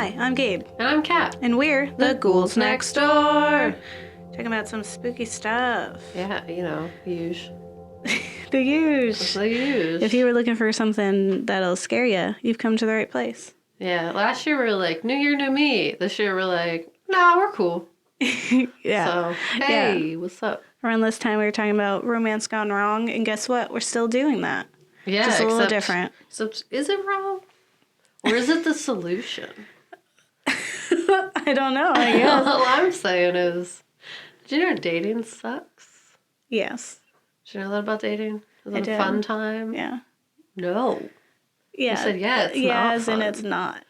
Hi, I'm Gabe. And I'm Kat. And we're the Ghouls Next Door. Talking about some spooky stuff. Yeah, you know, huge. The huge. It's the huge. If you were looking for something that'll scare you, you've come to the right place. Yeah, last year we were like, New Year, new me. This year we're like, nah, we're cool. Yeah. So, hey, what's up? Around this time we were talking about romance gone wrong, and guess what? We're still doing that. Yeah, just a little different. Except, is it wrong? Or is it the solution? I don't know, I guess. All I'm saying is, did you know dating sucks? Yes. Did you know that about dating? Is I it a did. fun time? Yeah. No. Yeah. You said, yeah, it's not yes, fun. and it's not.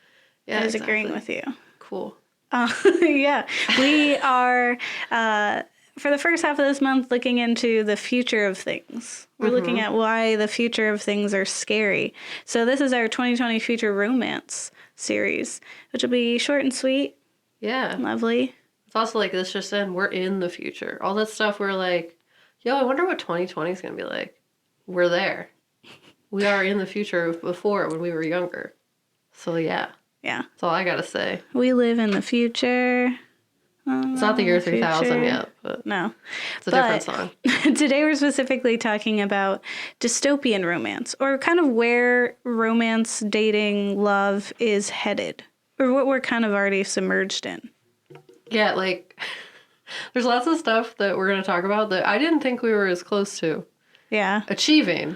Yeah, I was exactly. agreeing with you. Cool. Yeah. We are, for the first half of this month, looking into the future of things. We're looking at why the future of things are scary. So this is our 2020 Future Romance series, which will be short and sweet. Yeah. Lovely. It's also like this just in, we're in the future. All that stuff we're like, yo, I wonder what 2020 is going to be like. We're there. We are in the future of before when we were younger. So yeah. Yeah. That's all I got to say. We live in the future. It's not the year 3000 yet, but no. It's a different song. Today we're specifically talking about dystopian romance, or kind of where romance, dating, love is headed, or what we're kind of already submerged in. Yeah, like, there's lots of stuff that we're going to talk about that I didn't think we were as close to achieving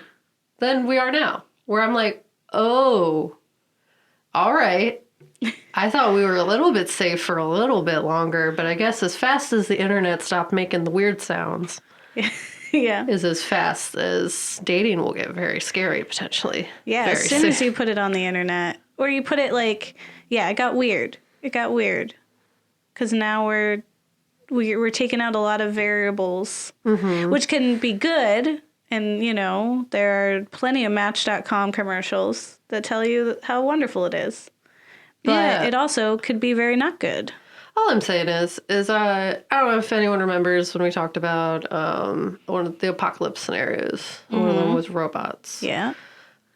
than we are now. Where I'm like, oh, all right. I thought we were a little bit safe for a little bit longer, but I guess as fast as the internet stopped making the weird sounds, is as fast as dating will get very scary, potentially. Yeah, very as soon as you put it on the internet, or you put it like, it got weird. It got weird. Because now we're taking out a lot of variables, which can be good. And, you know, there are plenty of Match.com commercials that tell you how wonderful it is. But it also could be very not good. All I'm saying is I don't know if anyone remembers when we talked about one of the apocalypse scenarios. One of them was robots. Yeah.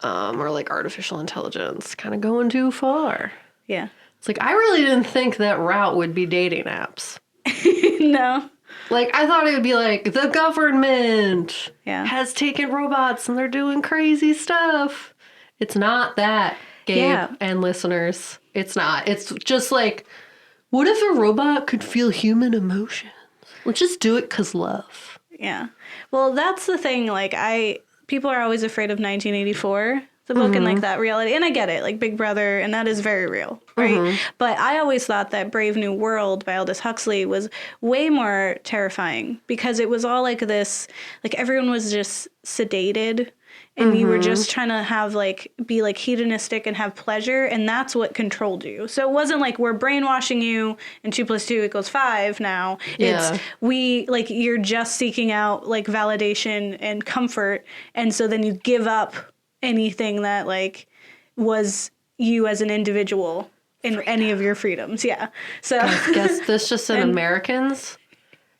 Or like artificial intelligence kind of going too far. Yeah. It's like, I really didn't think that route would be dating apps. No. Like, I thought it would be like, the government has taken robots and they're doing crazy stuff. It's not that, Gabe and listeners. It's not. It's just like, what if a robot could feel human emotions? Let's just do it 'cause love. Yeah. Well, that's the thing. Like, people are always afraid of 1984, the book, and like that reality. And I get it, like Big Brother, and that is very real, right? But I always thought that Brave New World by Aldous Huxley was way more terrifying because it was all like this, like everyone was just sedated. And you were just trying to have be hedonistic and have pleasure. And that's what controlled you. So it wasn't like we're brainwashing you and 2 + 2 = 5 now. Yeah. It's you're just seeking out validation and comfort. And so then you give up anything that was you as an individual in any of your freedoms. Yeah. So I guess this just in Americans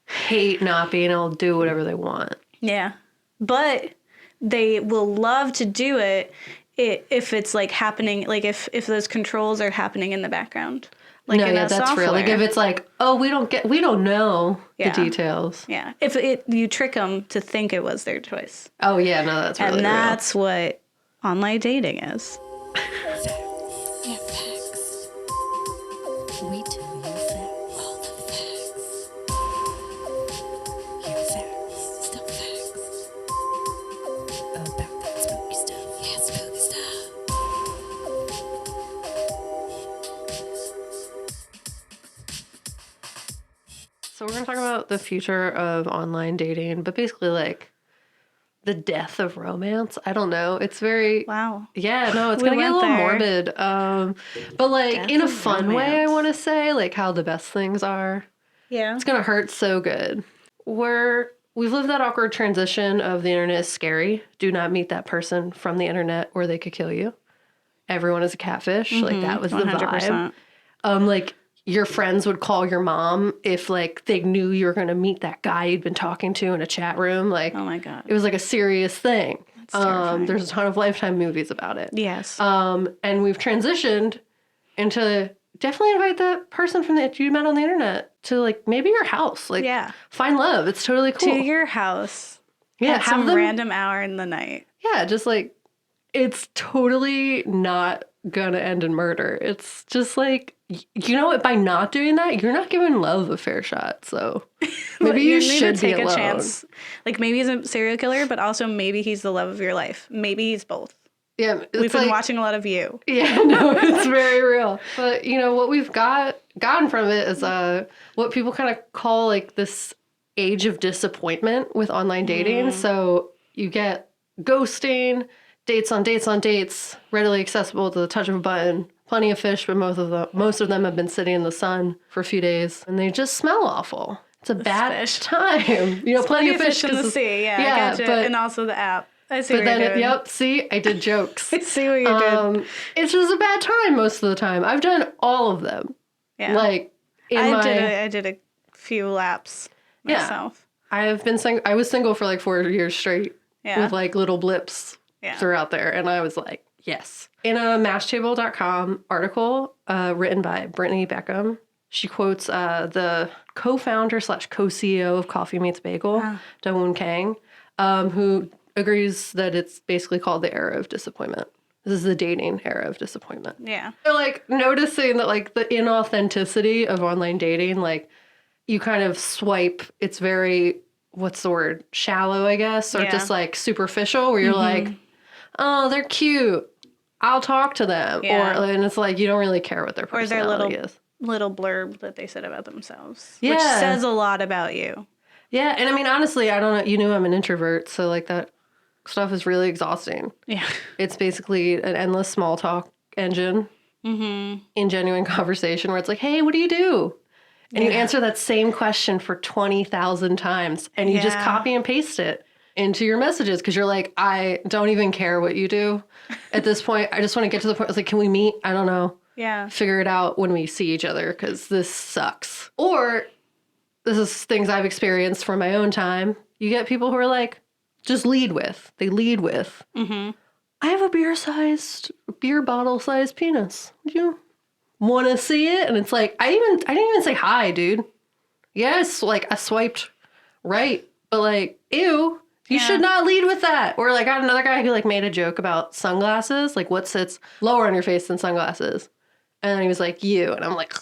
hate not being able to do whatever they want. Yeah. But they will love to do it if it's happening, if those controls are happening in the background. That's software. Real. Like if it's we don't know the details. Yeah. If you trick them to think it was their choice. Oh yeah, no, that's really real. And that's what online dating is. Yeah, facts. We tell you facts. All the facts. Yeah, facts. Still facts. About that spooky stuff. Yeah, spooky stuff. So we're going to talk about the future of online dating, but basically the death of romance. I don't know. It's very... Wow. Yeah, no, it's going to get a little morbid. But death in a fun way, I want to say, how the best things are. Yeah. It's going to hurt so good. We've lived that awkward transition of the internet is scary. Do not meet that person from the internet or they could kill you. Everyone is a catfish. That was the 100%. Vibe. Your friends would call your mom if they knew you were going to meet that guy you'd been talking to in a chat room. Oh my God. It was a serious thing. There's a ton of Lifetime movies about it. Yes. And we've transitioned into definitely invite that person that you met on the internet to like maybe your house. Like find love. It's totally cool. To your house. Yeah. At some random hour in the night. Yeah. Just like, it's totally not gonna end in murder. It's just like, you know what? By not doing that, you're not giving love a fair shot. So maybe you should take a chance. Like maybe he's a serial killer, but also maybe he's the love of your life. Maybe he's both. Yeah, we've been watching a lot of You. Yeah, no, it's very real. But you know what we've gotten from it is what people kind of call like this age of disappointment with online dating. So you get ghosting, dates on dates on dates, readily accessible to the touch of a button. Plenty of fish, but most of them have been sitting in the sun for a few days, and they just smell awful. It's a bad time. You know, plenty of fish in the sea. Yeah, I gotcha. But, and also the app. I see what you're doing. Yep, see, I did jokes. I see what you did. It's just a bad time most of the time. I've done all of them. Yeah. Like, I did a few laps myself. Yeah. I was single for like 4 years straight with like little blips throughout there. And I was like, yes. In a Mashtable.com article written by Brittany Beckham, she quotes the co-founder / co-CEO of Coffee Meets Bagel, Dawoon Kang, who agrees that it's basically called the era of disappointment. This is the dating era of disappointment. Yeah. They're like noticing that like the inauthenticity of online dating, like you kind of swipe, it's very, what's the word? Shallow, I guess, or just like superficial where you're like, oh, they're cute. I'll talk to them. Yeah. And it's like, you don't really care what their personality is. Little blurb that they said about themselves. Yeah. Which says a lot about you. Yeah. And I mean, honestly, I don't know. You knew I'm an introvert. So like that stuff is really exhausting. Yeah. It's basically an endless small talk engine in genuine conversation where it's like, hey, what do you do? And you answer that same question for 20,000 times and you just copy and paste it into your messages because you're like, I don't even care what you do at this point. I just want to get to the point. It's like, can we meet? I don't know. Yeah. Figure it out when we see each other because this sucks. Or this is things I've experienced from my own time. You get people who are like, just lead with. They lead with, I have a beer bottle sized penis. Would you want to see it? And it's like, I didn't even say hi, dude. Yes, like I swiped right, but like, ew, you should not lead with that. Or like I had another guy who like made a joke about sunglasses, like what sits lower on your face than sunglasses. And then he was like, you. And I'm like,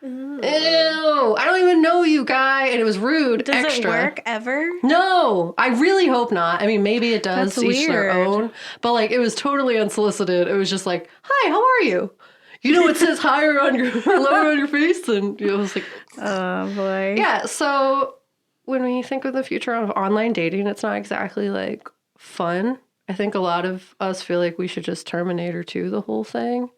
ew, I don't even know you, guy. And it was rude. Does it work ever? No, I really hope not. I mean, maybe it does. That's each their own. But like, it was totally unsolicited. It was just like, hi, how are you? You know, it says higher on your, lower on your face. And it was like, oh boy. Yeah. So when we think of the future of online dating, it's not exactly like fun. I think a lot of us feel like we should just Terminator 2 the whole thing.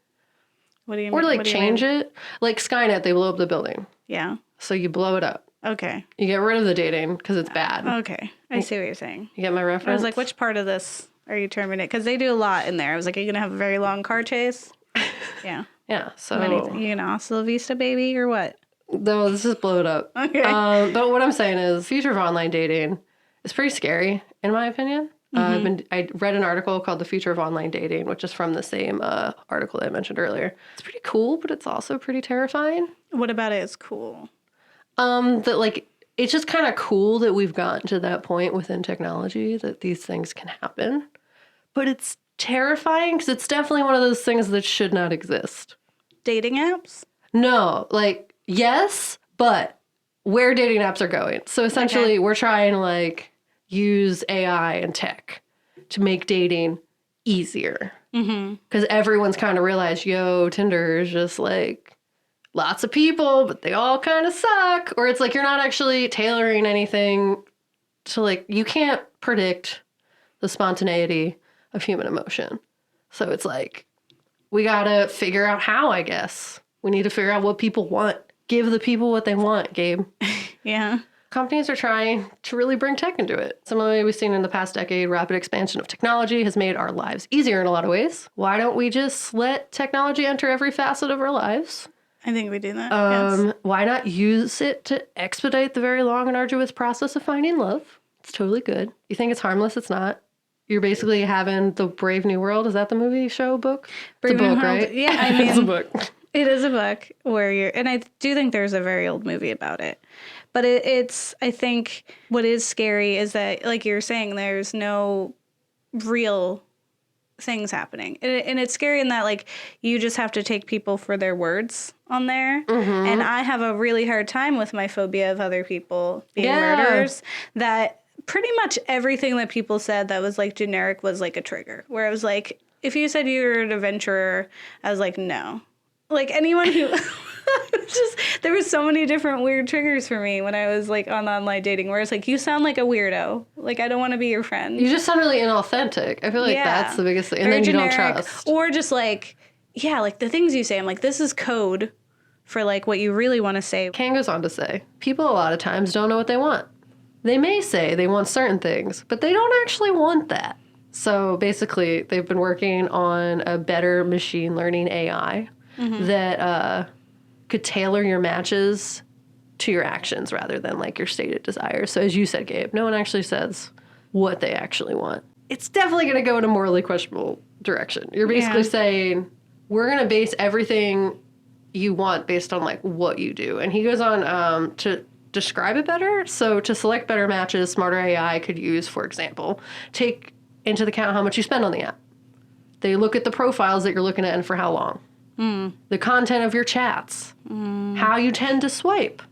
What do you mean? Or like change it. Like Skynet, they blow up the building. Yeah. So you blow it up. Okay. You get rid of the dating because it's bad. Okay. I see what you're saying. You get my reference? I was like, which part of this are you terminating? Because they do a lot in there. I was like, are you going to have a very long car chase? Yeah. Yeah. So you going to Hasta Vista, baby, or what? No, let's just blow it up. Okay. But what I'm saying is the future of online dating is pretty scary, in my opinion. I read an article called The Future of Online Dating, which is from the same article that I mentioned earlier. It's pretty cool, but it's also pretty terrifying. What about it is cool? That like, it's just kind of cool that we've gotten to that point within technology that these things can happen. But it's terrifying because it's definitely one of those things that should not exist. Dating apps? No, like, yes, but where dating apps are going. So essentially, we're trying to like use AI and tech to make dating easier. Because everyone's kind of realized, yo, Tinder is just like lots of people, but they all kind of suck. Or it's like you're not actually tailoring anything to like, you can't predict the spontaneity of human emotion. So it's like, we got to figure out how, I guess. We need to figure out what people want. Give the people what they want, Gabe. Yeah. Companies are trying to really bring tech into it. Similarly, we've seen in the past decade, rapid expansion of technology has made our lives easier in a lot of ways. Why don't we just let technology enter every facet of our lives? I think we do that, yes. Why not use it to expedite the very long and arduous process of finding love? It's totally good. You think it's harmless? It's not. You're basically having the Brave New World. Is that the movie, show, book? Brave it's a book, New World. Right? Yeah, I mean, it's a book. It is a book where and I do think there's a very old movie about it. But it's, I think what is scary is that, like you're saying, there's no real things happening. And it's scary in that, like, you just have to take people for their words on there. Mm-hmm. And I have a really hard time with my phobia of other people being murderers, that pretty much everything that people said that was, like, generic was, like, a trigger. Where I was like, if you said you were an adventurer, I was like, no. Like, anyone who... there was so many different weird triggers for me when I was, like, on online dating, where it's like, you sound like a weirdo. Like, I don't want to be your friend. You just sound really inauthentic. I feel like that's the biggest thing. And then generic, you don't trust. Or just, like, like, the things you say, I'm like, this is code for, like, what you really want to say. Kane goes on to say, people a lot of times don't know what they want. They may say they want certain things, but they don't actually want that. So, basically, they've been working on a better machine learning AI that... could tailor your matches to your actions rather than, like, your stated desires. So as you said, Gabe, no one actually says what they actually want. It's definitely going to go in a morally questionable direction. You're basically saying, we're going to base everything you want based on, like, what you do. And he goes on to describe it better. So to select better matches, smarter AI could use, for example, take into account how much you spend on the app. They look at the profiles that you're looking at and for how long. The content of your chats, how you tend to swipe,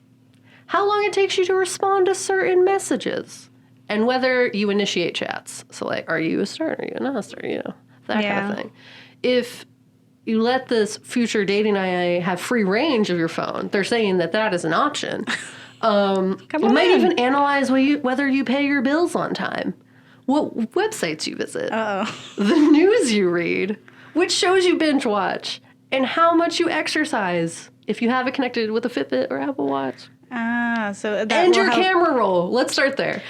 how long it takes you to respond to certain messages, and whether you initiate chats. So, like, are you a start? Are you not a start? You know, that kind of thing. If you let this future dating AI have free range of your phone, they're saying that that is an option. It might even analyze whether you pay your bills on time, what websites you visit, the news you read, which shows you binge watch, and how much you exercise if you have it connected with a Fitbit or Apple Watch. And your camera roll. Let's start there.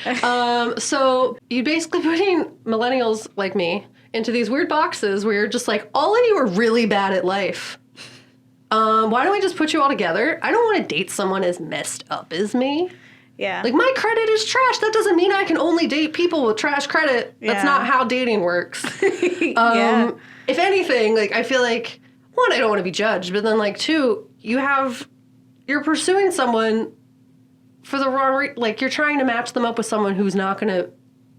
So you're basically putting millennials like me into these weird boxes where you're just like, all of you are really bad at life. Why don't we just put you all together? I don't want to date someone as messed up as me. Yeah. Like, my credit is trash. That doesn't mean I can only date people with trash credit. That's not how dating works. If anything, like, I feel like, one, I don't want to be judged, but then, like, two, you're pursuing someone for the wrong like, you're trying to match them up with someone who's not going to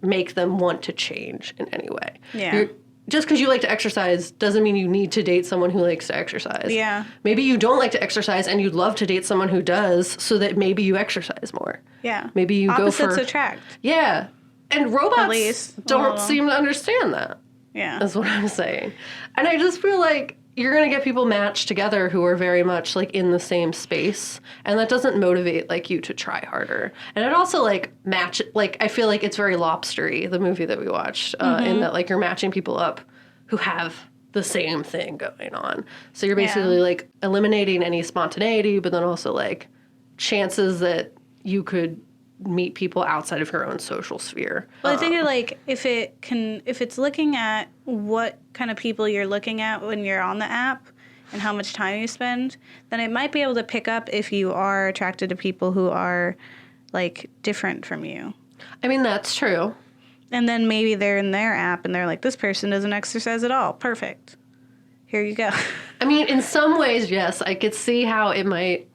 make them want to change in any way. Yeah. Just because you like to exercise doesn't mean you need to date someone who likes to exercise. Yeah. Maybe you don't like to exercise and you'd love to date someone who does, so that maybe you exercise more. Yeah. Maybe you Opposites go for... attract. Yeah. And robots don't seem to understand that. Yeah. That's what I'm saying. And I just feel like you're going to get people matched together who are very much, like, in the same space. And that doesn't motivate, like, you to try harder. And it also, like, I feel like it's very Lobster-y, the movie that we watched, in that, like, you're matching people up who have the same thing going on. So you're basically, like, eliminating any spontaneity, but then also, like, chances that you could meet people outside of your own social sphere. Well, I think like if it's looking at what kind of people you're looking at when you're on the app and how much time you spend, then it might be able to pick up if you are attracted to people who are, like, different from you. I mean, that's true. And then maybe they're in their app and they're like, this person doesn't exercise at all. Perfect. Here you go. I mean, in some ways, yes, I could see how it might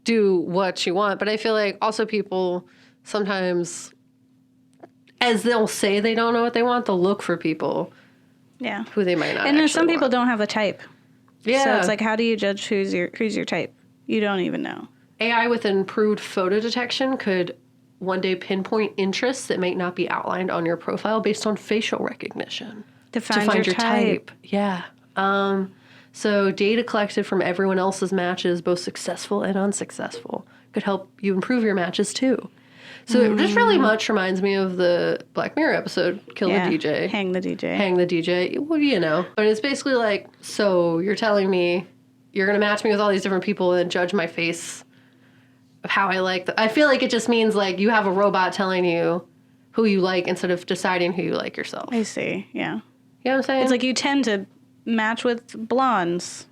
do what you want, but I feel like also people sometimes, as they'll say they don't know what they want, they'll look for people who they might not. And then some want. people don't have a type. Yeah. So it's like, how do you judge who's your type? You don't even know. AI with improved photo detection could one day pinpoint interests that might not be outlined on your profile based on facial recognition. To find your type. Yeah. So data collected from everyone else's matches, both successful and unsuccessful, could help you improve your matches too. So it just really much reminds me of the Black Mirror episode, Kill the DJ. Hang the DJ. Hang the DJ. Well, you know. But it's basically like, so you're telling me you're going to match me with all these different people and judge my face of how I like them. I feel like it just means, like, you have a robot telling you who you like instead of deciding who you like yourself. I see, yeah. You know what I'm saying? It's like you tend to match with blondes.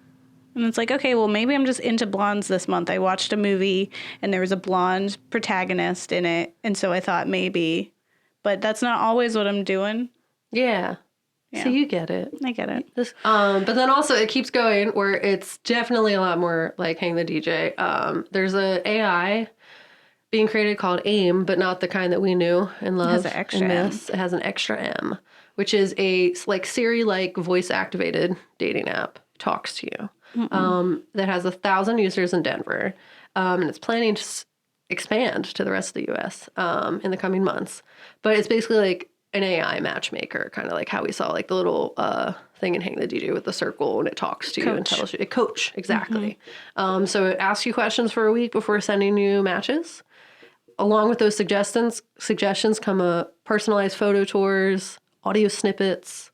And it's like, okay, well, maybe I'm just into blondes this month. I watched a movie and there was a blonde protagonist in it. And so I thought maybe. But that's not always what I'm doing. Yeah. Yeah. So you get it. I get it. But then also it keeps going where it's definitely a lot more like Hang the DJ. There's a AI being created called AIM, but not the kind that we knew and love. It has an extra M. It has an extra M, which is a like Siri-like voice-activated dating app. Talks to you. That has 1,000 users in Denver, and it's planning to expand to the rest of the U.S. In the coming months. But it's basically like an AI matchmaker, kind of like how we saw like the little thing in Hang the DJ with the circle, and it talks to you and tells you. Coach, exactly. So it asks you questions for a week before sending you matches. Along with those suggestions come a personalized photo tours, audio snippets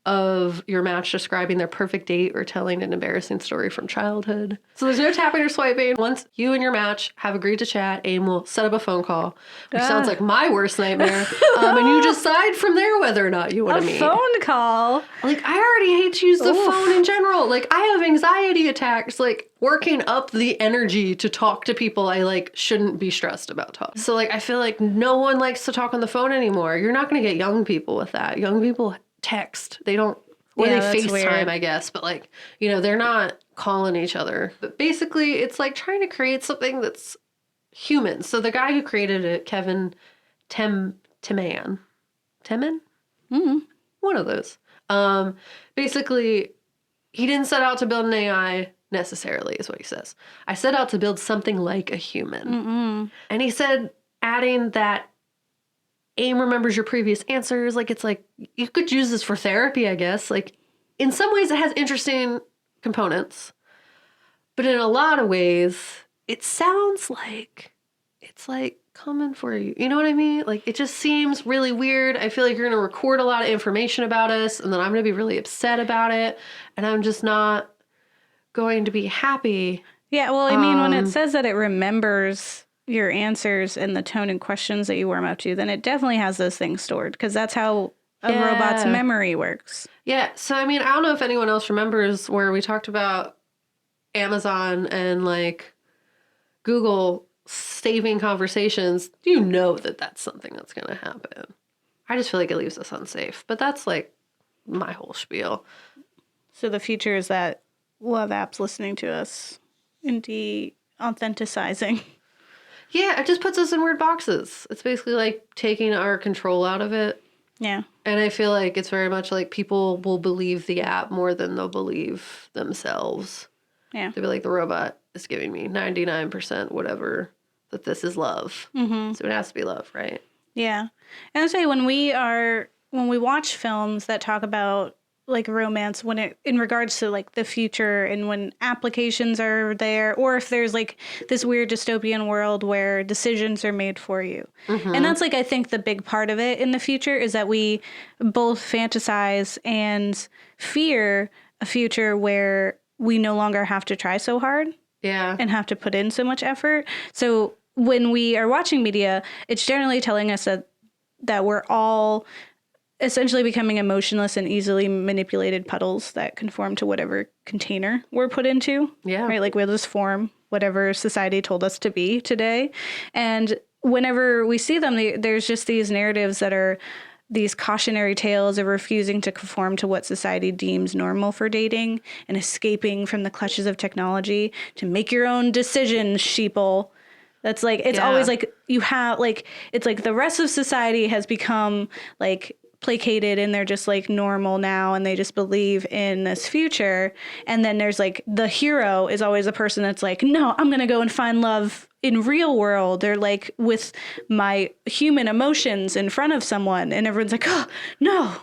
of your match describing their perfect date or telling an embarrassing story from childhood. So there's no tapping or swiping. Once you and your match have agreed to chat, AIM will set up a phone call, which sounds like my worst nightmare. And you decide from there whether or not you want to meet. A phone call? Like, I already hate to use the phone in general. Like, I have anxiety attacks, like, working up the energy to talk to people I, like, shouldn't be stressed about talking. So, like, I feel like no one likes to talk on the phone anymore. You're not going to get young people with that. Young people text. They don't, or they FaceTime, I guess. But, like, you know, they're not calling each other. But basically, it's like trying to create something that's human. So the guy who created it, Kevin Teman? Mm-hmm. One of those. Basically, he didn't set out to build an AI necessarily, is what he says. I set out to build something like a human. Mm-mm. And he said, adding that AIM remembers your previous answers. Like, it's like, you could use this for therapy, I guess. Like, in some ways, it has interesting components. But in a lot of ways, it sounds like it's like coming for you. You know what I mean? Like, it just seems really weird. I feel like you're going to record a lot of information about us, and then I'm going to be really upset about it. And I'm just not going to be happy. Yeah, well, I mean, when it says that it remembers your answers and the tone and questions that you warm up to, then it definitely has those things stored, because that's how a robot's memory works. Yeah, so I mean, I don't know if anyone else remembers where we talked about Amazon and like Google saving conversations. You know that that's something that's going to happen. I just feel like it leaves us unsafe, but that's like my whole spiel. So the future is that we'll have apps listening to us and de-authenticizing. Yeah, it just puts us in weird boxes. It's basically like taking our control out of it. Yeah. And I feel like it's very much like people will believe the app more than they'll believe themselves. Yeah. They'll be like, the robot is giving me 99% whatever, that this is love. Mm-hmm. So it has to be love, right? Yeah. And I say when we watch films that talk about like romance, in regards to like the future and when applications are there, or if there's like this weird dystopian world where decisions are made for you. Mm-hmm. And that's like, I think the big part of it in the future is that we both fantasize and fear a future where we no longer have to try so hard. Yeah. And have to put in so much effort. So when we are watching media, it's generally telling us that we're all essentially becoming emotionless and easily manipulated puddles that conform to whatever container we're put into. Yeah. Right? Like, we'll just form whatever society told us to be today. And whenever we see them, there's just these narratives that are these cautionary tales of refusing to conform to what society deems normal for dating and escaping from the clutches of technology to make your own decisions, sheeple. That's like, it's always like you have, like, it's like the rest of society has become like placated and they're just like normal now and they just believe in this future. And then there's like the hero is always a person that's like, no, I'm going to go and find love in real world. They're like with my human emotions in front of someone. And everyone's like, oh, no,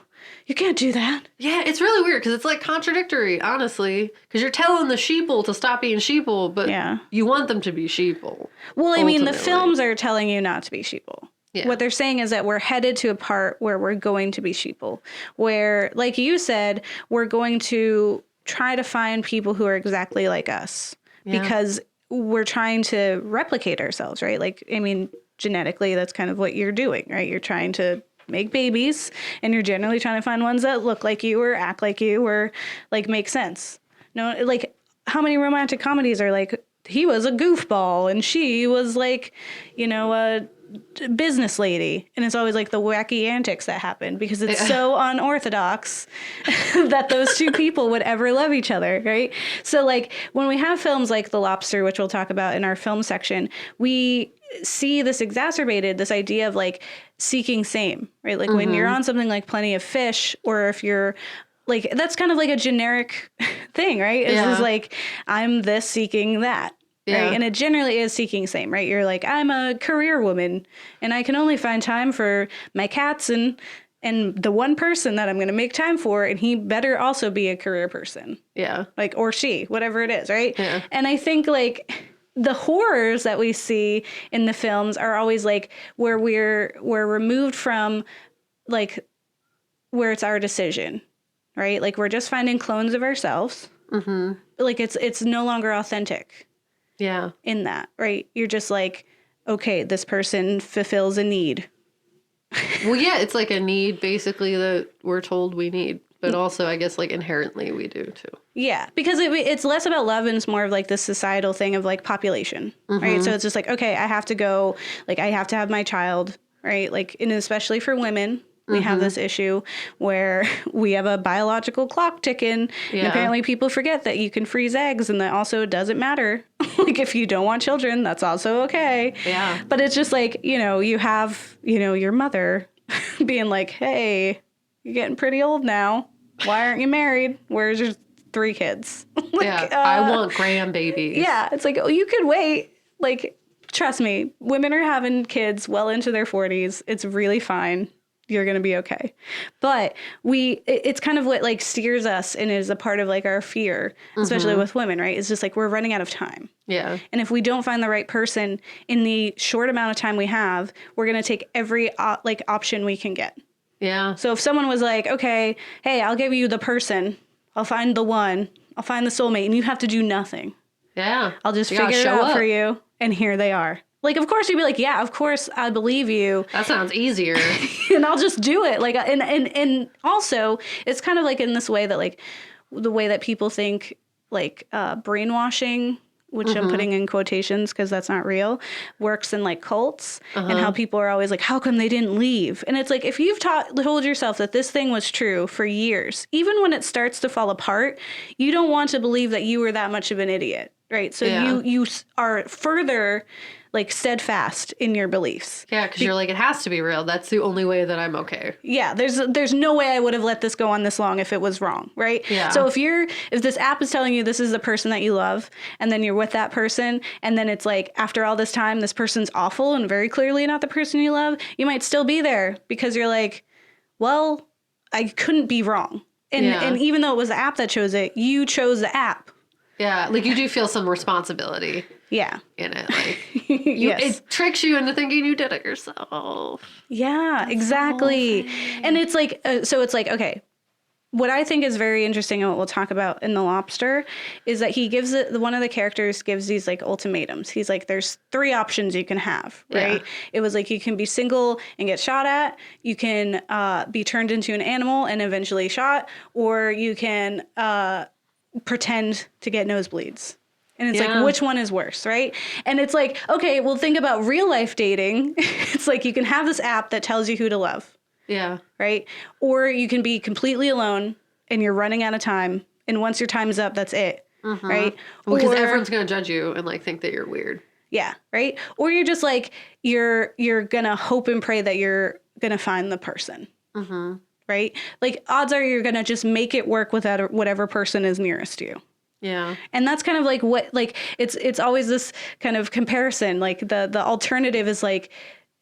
you can't do that. Yeah, it's really weird because it's like contradictory, honestly, because you're telling the sheeple to stop being sheeple, but you want them to be sheeple. Well, I mean, the films are telling you not to be sheeple. Yeah. What they're saying is that we're headed to a part where we're going to be sheeple, where, like you said, we're going to try to find people who are exactly like us because we're trying to replicate ourselves, right? Like, I mean, genetically, that's kind of what you're doing, right? You're trying to make babies and you're generally trying to find ones that look like you or act like you or like make sense. No, like, how many romantic comedies are like, he was a goofball and she was like, you know, a business lady, and it's always like the wacky antics that happen because it's so unorthodox that those two people would ever love each other, right? So like when we have films like The Lobster, which we'll talk about in our film section, we see this exacerbated, this idea of like seeking same, right? Like when you're on something like Plenty of Fish, or if you're like, that's kind of like a generic thing, right? It's just like, I'm this seeking that. Yeah. Right? And it generally is seeking same, right? You're like, I'm a career woman and I can only find time for my cats and the one person that I'm going to make time for, and he better also be a career person. Yeah. Like, or she, whatever it is, right? Yeah. And I think like the horrors that we see in the films are always like where we're removed from like where it's our decision, right? Like we're just finding clones of ourselves. Mm-hmm. Like it's no longer authentic. Yeah. In that, right? You're just like, okay, this person fulfills a need. Well, yeah, it's like a need basically that we're told we need, but also I guess like inherently we do too. Yeah, because it's less about love and it's more of like this societal thing of like population, right? So it's just like, okay, I have to go, like I have to have my child, right? Like, and especially for women, we have this issue where we have a biological clock ticking. Yeah. And apparently people forget that you can freeze eggs and that also doesn't matter. Like if you don't want children, that's also okay. Yeah. But it's just like, you have, your mother being like, hey, you're getting pretty old now. Why aren't you married? Where's your 3 kids? Like, yeah. I want grandbabies. Yeah. It's like, oh, you could wait. Like, trust me, women are having kids well into their 40s. It's really fine. You're going to be okay. But it's kind of what like steers us and is a part of like our fear, especially with women, right? It's just like we're running out of time. Yeah. And if we don't find the right person in the short amount of time we have, we're going to take every like option we can get. Yeah. So if someone was like, okay, hey, I'll give you the person. I'll find the one. I'll find the soulmate, and you have to do nothing. Yeah. I'll just figure it out for you. And here they are. Like, of course, you'd be like, yeah, of course, I believe you. That sounds easier. And I'll just do it. Like, and also, it's kind of like in this way that, like, the way that people think, like, brainwashing, which I'm putting in quotations because that's not real, works in, like, cults. And how people are always like, how come they didn't leave? And it's like, if you've told yourself that this thing was true for years, even when it starts to fall apart, you don't want to believe that you were that much of an idiot, right? So you are further like steadfast in your beliefs. Yeah, because you're like, it has to be real. That's the only way that I'm okay. Yeah, there's no way I would have let this go on this long if it was wrong, right? Yeah. So if this app is telling you this is the person that you love, and then you're with that person, and then it's like after all this time, this person's awful and very clearly not the person you love, you might still be there because you're like, well, I couldn't be wrong. And even though it was the app that chose it, you chose the app. Yeah, like you do feel some responsibility. Yeah. In it. Like yes. It tricks you into thinking you did it yourself. Yeah, that's exactly. So and it's like, so it's like, okay, what I think is very interesting and what we'll talk about in The Lobster is that he gives one of the characters gives these like ultimatums. He's like, there's 3 options you can have, right? Yeah. It was like, you can be single and get shot at. You can be turned into an animal and eventually shot, or you can pretend to get nosebleeds. And it's like, which one is worse, right? And it's like, okay, well, think about real life dating. It's like you can have this app that tells you who to love. Yeah. Right? Or you can be completely alone and you're running out of time. And once your time's up, that's it. Right? Well, because everyone's going to judge you and like think that you're weird. Yeah. Right? Or you're just like, you're going to hope and pray that you're going to find the person. Right? Like odds are you're going to just make it work with whatever person is nearest to you. Yeah. And that's kind of like what, like, it's always this kind of comparison. Like the alternative is like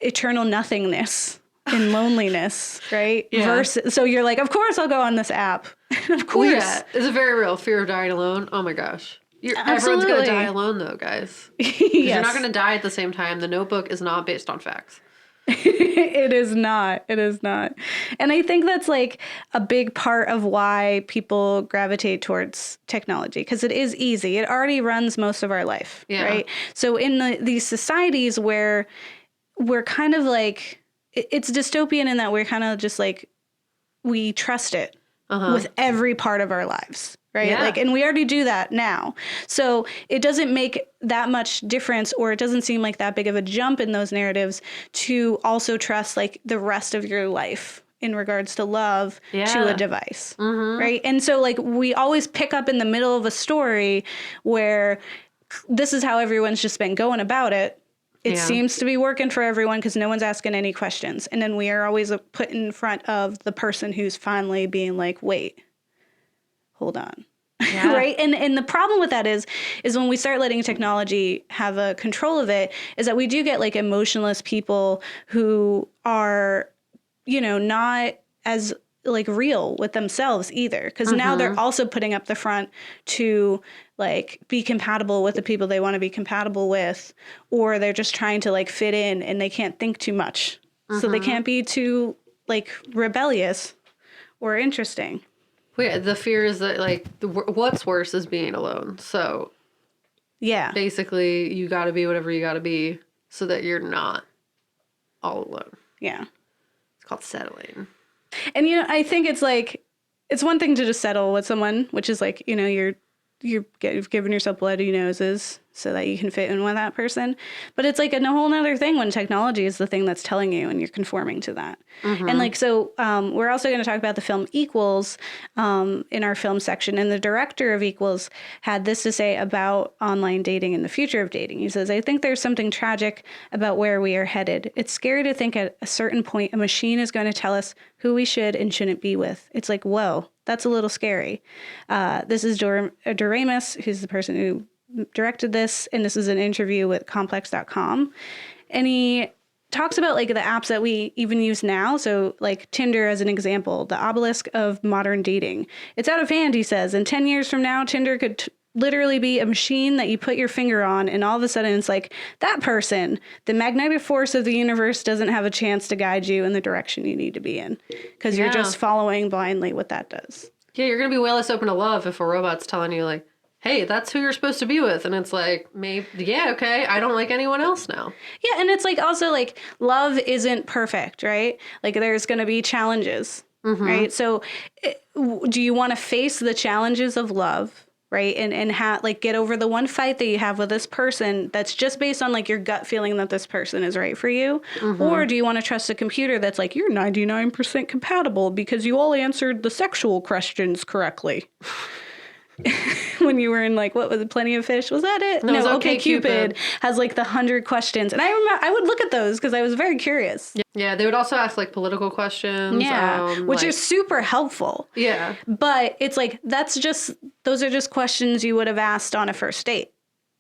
eternal nothingness and loneliness, right? Yeah. Versus, so you're like, of course I'll go on this app. Of course. Well, yeah. It's a very real fear of dying alone. Oh my gosh. Everyone's going to die alone though, guys. Yes. You're not going to die at the same time. The Notebook is not based on facts. It is not. It is not. And I think that's like a big part of why people gravitate towards technology, because it is easy. It already runs most of our life, right? So in these societies where we're kind of like, it's dystopian in that we're kind of just like, we trust it. with every part of our lives. Right. Yeah. Like, and we already do that now. So it doesn't make that much difference, or it doesn't seem like that big of a jump in those narratives to also trust like the rest of your life in regards to love to a device. Right. And so like we always pick up in the middle of a story where this is how everyone's just been going about it. It seems to be working for everyone because no one's asking any questions. And then we are always put in front of the person who's finally being like, wait, hold on. Yeah. Right. And the problem with that is when we start letting technology have a control of it, is that we do get like emotionless people who are, you know, not as like real with themselves either. Because now they're also putting up the front to like be compatible with the people they want to be compatible with, or they're just trying to like fit in and they can't think too much. So they can't be too like rebellious or interesting. Yeah, the fear is that, like, what's worse is being alone. So, yeah. Basically, you got to be whatever you got to be so that you're not all alone. Yeah. It's called settling. And, you know, I think it's, like, it's one thing to just settle with someone, which is, like, you know, you've given yourself bloody noses so that you can fit in with that person. But it's like a whole nother thing when technology is the thing that's telling you and you're conforming to that. And like, so we're also going to talk about the film Equals in our film section. And the director of Equals had this to say about online dating and the future of dating. He says, I think there's something tragic about where we are headed. It's scary to think at a certain point a machine is going to tell us who we should and shouldn't be with. It's like, whoa, that's a little scary. This is Doremus, who's the person who directed this, and this is an interview with complex.com. And he talks about like the apps that we even use now. So like Tinder as an example, the obelisk of modern dating. It's out of hand, he says. And 10 years from now, Tinder could literally be a machine that you put your finger on, and all of a sudden it's like, that person, the magnetic force of the universe doesn't have a chance to guide you in the direction you need to be in, because you're just following blindly what that does. Yeah, you're going to be way less open to love if a robot's telling you like, hey, that's who you're supposed to be with. And it's like, maybe, yeah, okay, I don't like anyone else now. Yeah, and it's like also like love isn't perfect, right? Like there's going to be challenges, right? So do you want to face the challenges of love, right? And like get over the one fight that you have with this person that's just based on like your gut feeling that this person is right for you? Or do you want to trust a computer that's like, you're 99% compatible because you all answered the sexual questions correctly? When you were in like, what was it, Plenty of Fish? Was that it? No, Okay Cupid has like the 100 questions. And I remember I would look at those because I was very curious. Yeah, they would also ask like political questions. Yeah, which are super helpful. Yeah. But it's like, those are just questions you would have asked on a first date.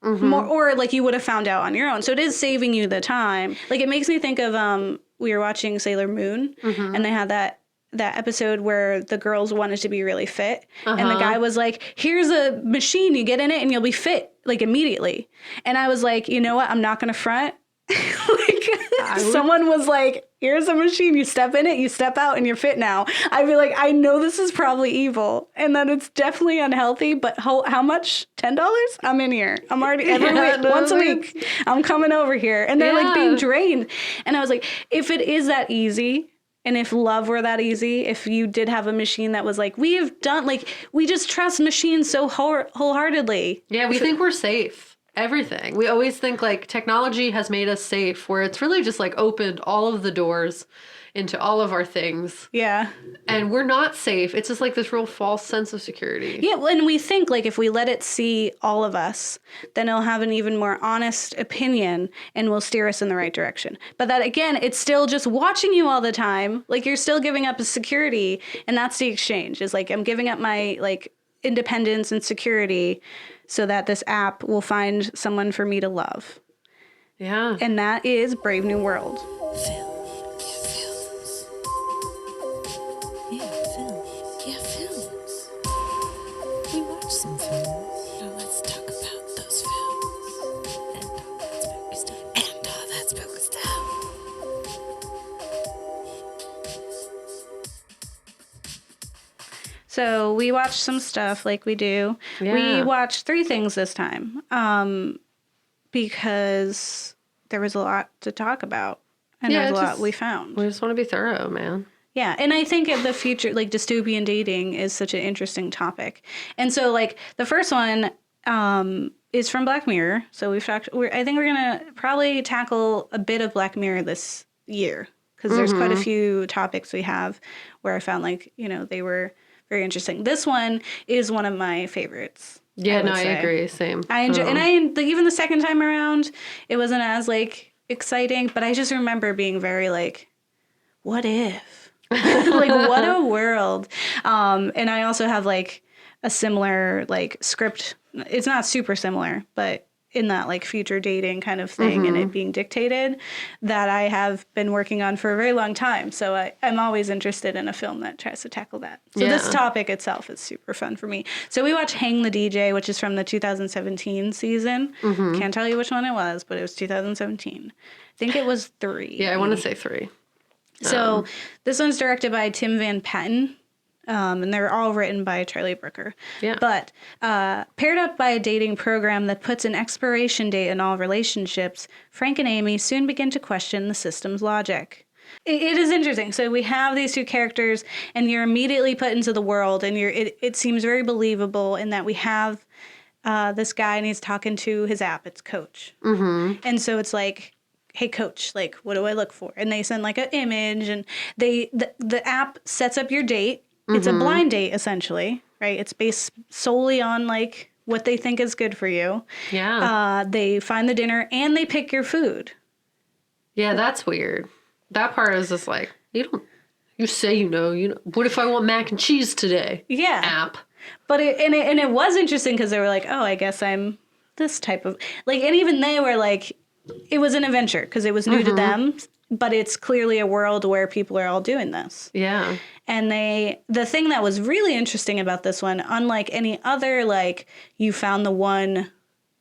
Or like you would have found out on your own. So it is saving you the time. Like it makes me think of, we were watching Sailor Moon and they had that episode where the girls wanted to be really fit. And the guy was like, here's a machine, you get in it and you'll be fit like immediately. And I was like, you know what? I'm not going to front. Someone was like, here's a machine, you step in it, you step out and you're fit now. I'd be like, I know this is probably evil and that it's definitely unhealthy, but how much? $10? I'm in here. I'm already every week, once a week. I'm coming over here. And they're like being drained. And I was like, if it is that easy, and if love were that easy, if you did have a machine that was like, we just trust machines so wholeheartedly. Yeah, we think we're safe. Everything. We always think like technology has made us safe, where it's really just like opened all of the doors into all of our things. Yeah. And we're not safe. It's just like this real false sense of security. Yeah, and we think like if we let it see all of us, then it'll have an even more honest opinion and will steer us in the right direction. But that again, it's still just watching you all the time. Like you're still giving up a security, and that's the exchange. Is like I'm giving up my like independence and security so that this app will find someone for me to love. Yeah. And that is Brave New World. We watch some films. Now let's talk about those films. And all that spooky stuff. And all that spooky stuff. So we watched some stuff like we do. Yeah. We watched 3 things this time because there was a lot to talk about. And there's a lot we found. We just want to be thorough, man. Yeah, and I think of the future, like dystopian dating is such an interesting topic. And so like the first one is from Black Mirror. So I think we're going to probably tackle a bit of Black Mirror this year because there's quite a few topics we have where I found like, they were very interesting. This one is one of my favorites. Yeah, I agree. Same. I enjoy, and even the second time around, it wasn't as like exciting, but I just remember being very like, what if? Like, what a world. And I also have like a similar like script. It's not super similar, but in that like future dating kind of thing and it being dictated that I have been working on for a very long time. So I'm always interested in a film that tries to tackle that. So this topic itself is super fun for me. So we watched Hang the DJ, which is from the 2017 season. Can't tell you which one it was, but it was 2017. I think it was 3. Yeah, I want to say 3. So this one's directed by Tim Van Patten. And they're all written by Charlie Brooker. Yeah. But paired up by a dating program that puts an expiration date in all relationships, Frank and Amy soon begin to question the system's logic. It is interesting. So we have these two characters, and you're immediately put into the world, and it seems very believable in that we have this guy, and he's talking to his app. It's Coach. And so it's like, hey, Coach, like, what do I look for? And they send like an image, and the app sets up your date. It's a blind date, essentially, right? It's based solely on, like, what they think is good for you. Yeah. They find the dinner, and they pick your food. Yeah, that's weird. That part is just like, you say you know, what if I want mac and cheese today? Yeah. App. But it was interesting because they were like, oh, I guess I'm this type of, like, and even they were like, it was an adventure because it was new to them. But it's clearly a world where people are all doing this. Yeah. And the thing that was really interesting about this one, unlike any other, like, you found the one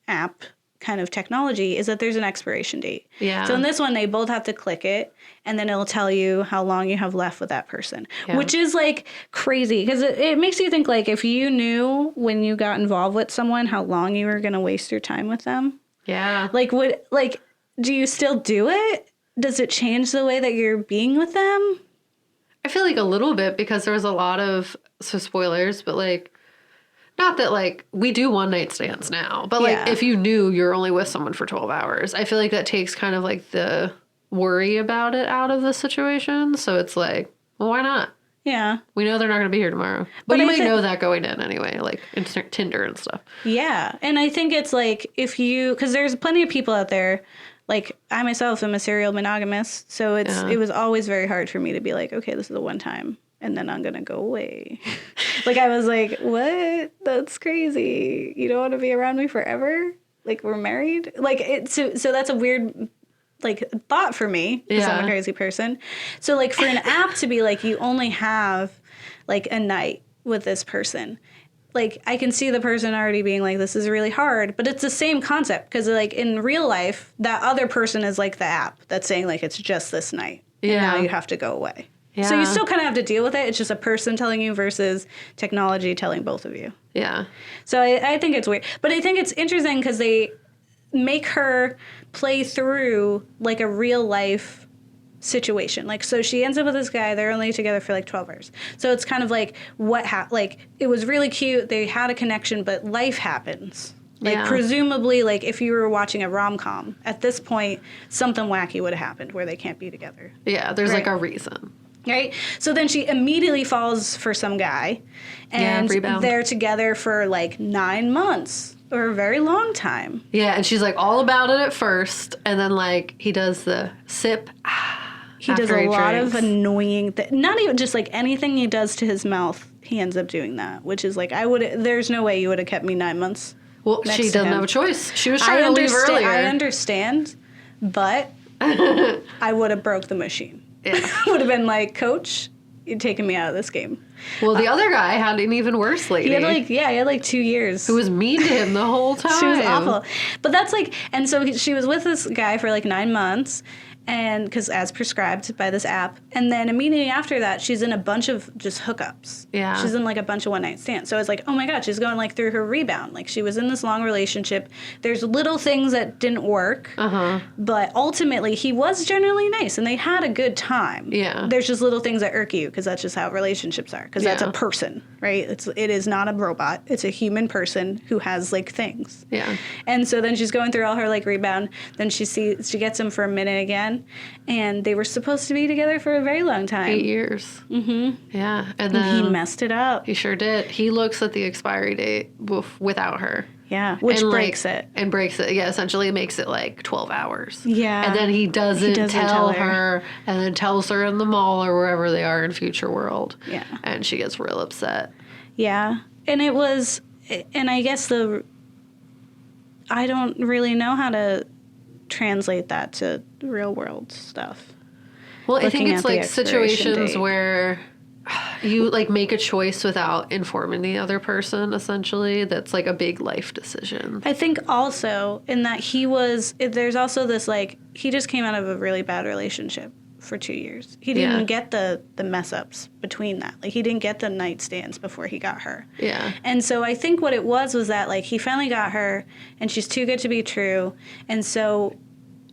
app kind of technology, is that there's an expiration date. Yeah. So in this one, they both have to click it, and then it'll tell you how long you have left with that person, which is, like, crazy. Because it makes you think, like, if you knew when you got involved with someone how long you were going to waste your time with them. Yeah. Like, do you still do it? Does it change the way that you're being with them? I feel like a little bit because there was a lot of, so spoilers, but like, not that like we do one night stands now, but like if you knew you're only with someone for 12 hours, I feel like that takes kind of like the worry about it out of the situation. So it's like, well, why not? Yeah. We know they're not going to be here tomorrow. But you might know that going in anyway, like in Tinder and stuff. Yeah. And I think it's like because there's plenty of people out there. Like, I myself am a serial monogamous, so it was always very hard for me to be like, okay, this is the one time, and then I'm going to go away. Like, I was like, what? That's crazy. You don't want to be around me forever? Like, we're married? Like, so that's a weird, like, thought for me, because I'm a crazy person. So, like, for an app to be like, you only have, like, a night with this person, like, I can see the person already being like, this is really hard, but it's the same concept because, like, in real life, that other person is like the app that's saying, like, it's just this night. Yeah. And now you have to go away. Yeah. So you still kind of have to deal with it. It's just a person telling you versus technology telling both of you. Yeah. So I think it's weird. But I think it's interesting because they make her play through, like, a real life situation. Like, so she ends up with this guy. They're only together for like 12 hours. So it's kind of like like, it was really cute. They had a connection, but life happens. Like, presumably, like, if you were watching a rom-com, at this point, something wacky would have happened where they can't be together. Yeah, there's like a reason. Right? So then she immediately falls for some guy. And they're together for like 9 months. Or a very long time. Yeah, and she's like all about it at first. And then, like, he does the sip. He does a lot of annoying not even just like anything he does to his mouth, he ends up doing that, which is like, there's no way you would have kept me 9 months. Well, she doesn't have a choice. She was trying to leave earlier. I understand, but I would have broke the machine. Yeah. Would have been like, Coach, you're taking me out of this game. Well, the other guy had an even worse lady. He had like 2 years. Who was mean to him the whole time. She was awful. But that's like, and so she was with this guy for like 9 months. and because as prescribed by this app, and then immediately after that she's in a bunch of just hookups. Yeah, she's in like a bunch of one night stands. So it's like, oh my god, she's going like through her rebound. Like she was in this long relationship, there's little things that didn't work, but ultimately he was generally nice and they had a good time. There's just little things that irk you because that's just how relationships are, because that's a person, right? It is not a robot, it's a human person who has like things. And so then she's going through all her like rebound, then she gets him for a minute again, and they were supposed to be together for a very long time. 8 years. Yeah. And then he messed it up. He sure did. He looks at the expiry date without her. Yeah, which breaks it. And breaks it. Yeah, essentially makes it like 12 hours. Yeah. And then he doesn't tell her, and then tells her in the mall or wherever they are in Future World. Yeah. And she gets real upset. Yeah. And it was, and I guess I don't really know how to translate that to real world stuff. Well, I think it's like situations where you like make a choice without informing the other person, essentially. That's like a big life decision. I think also in that there's also this like, he just came out of a really bad relationship for 2 years. He didn't get the mess ups between that. Like he didn't get the nightstands before he got her. Yeah. And so I think what it was that like he finally got her and she's too good to be true. And so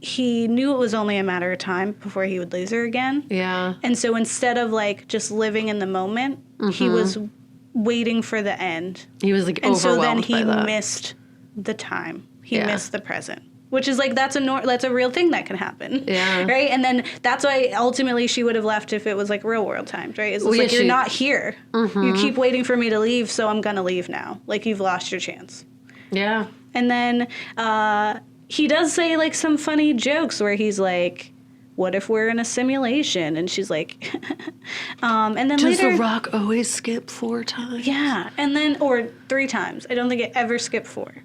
he knew it was only a matter of time before he would lose her again. Yeah. And so instead of like just living in the moment, he was waiting for the end. He was like overwhelmed by that. And so then he missed the time. He missed the present. Which is like, that's a real thing that can happen. Yeah. Right? And then that's why ultimately she would have left if it was like real world times, right? It's like, you're not here. You keep waiting for me to leave, so I'm going to leave now. Like, you've lost your chance. Yeah. And then he does say like some funny jokes where he's like, what if we're in a simulation? And she's like, and then Does later, The Rock always skip 4 times? Yeah. And then, or 3 times. I don't think it ever skipped 4.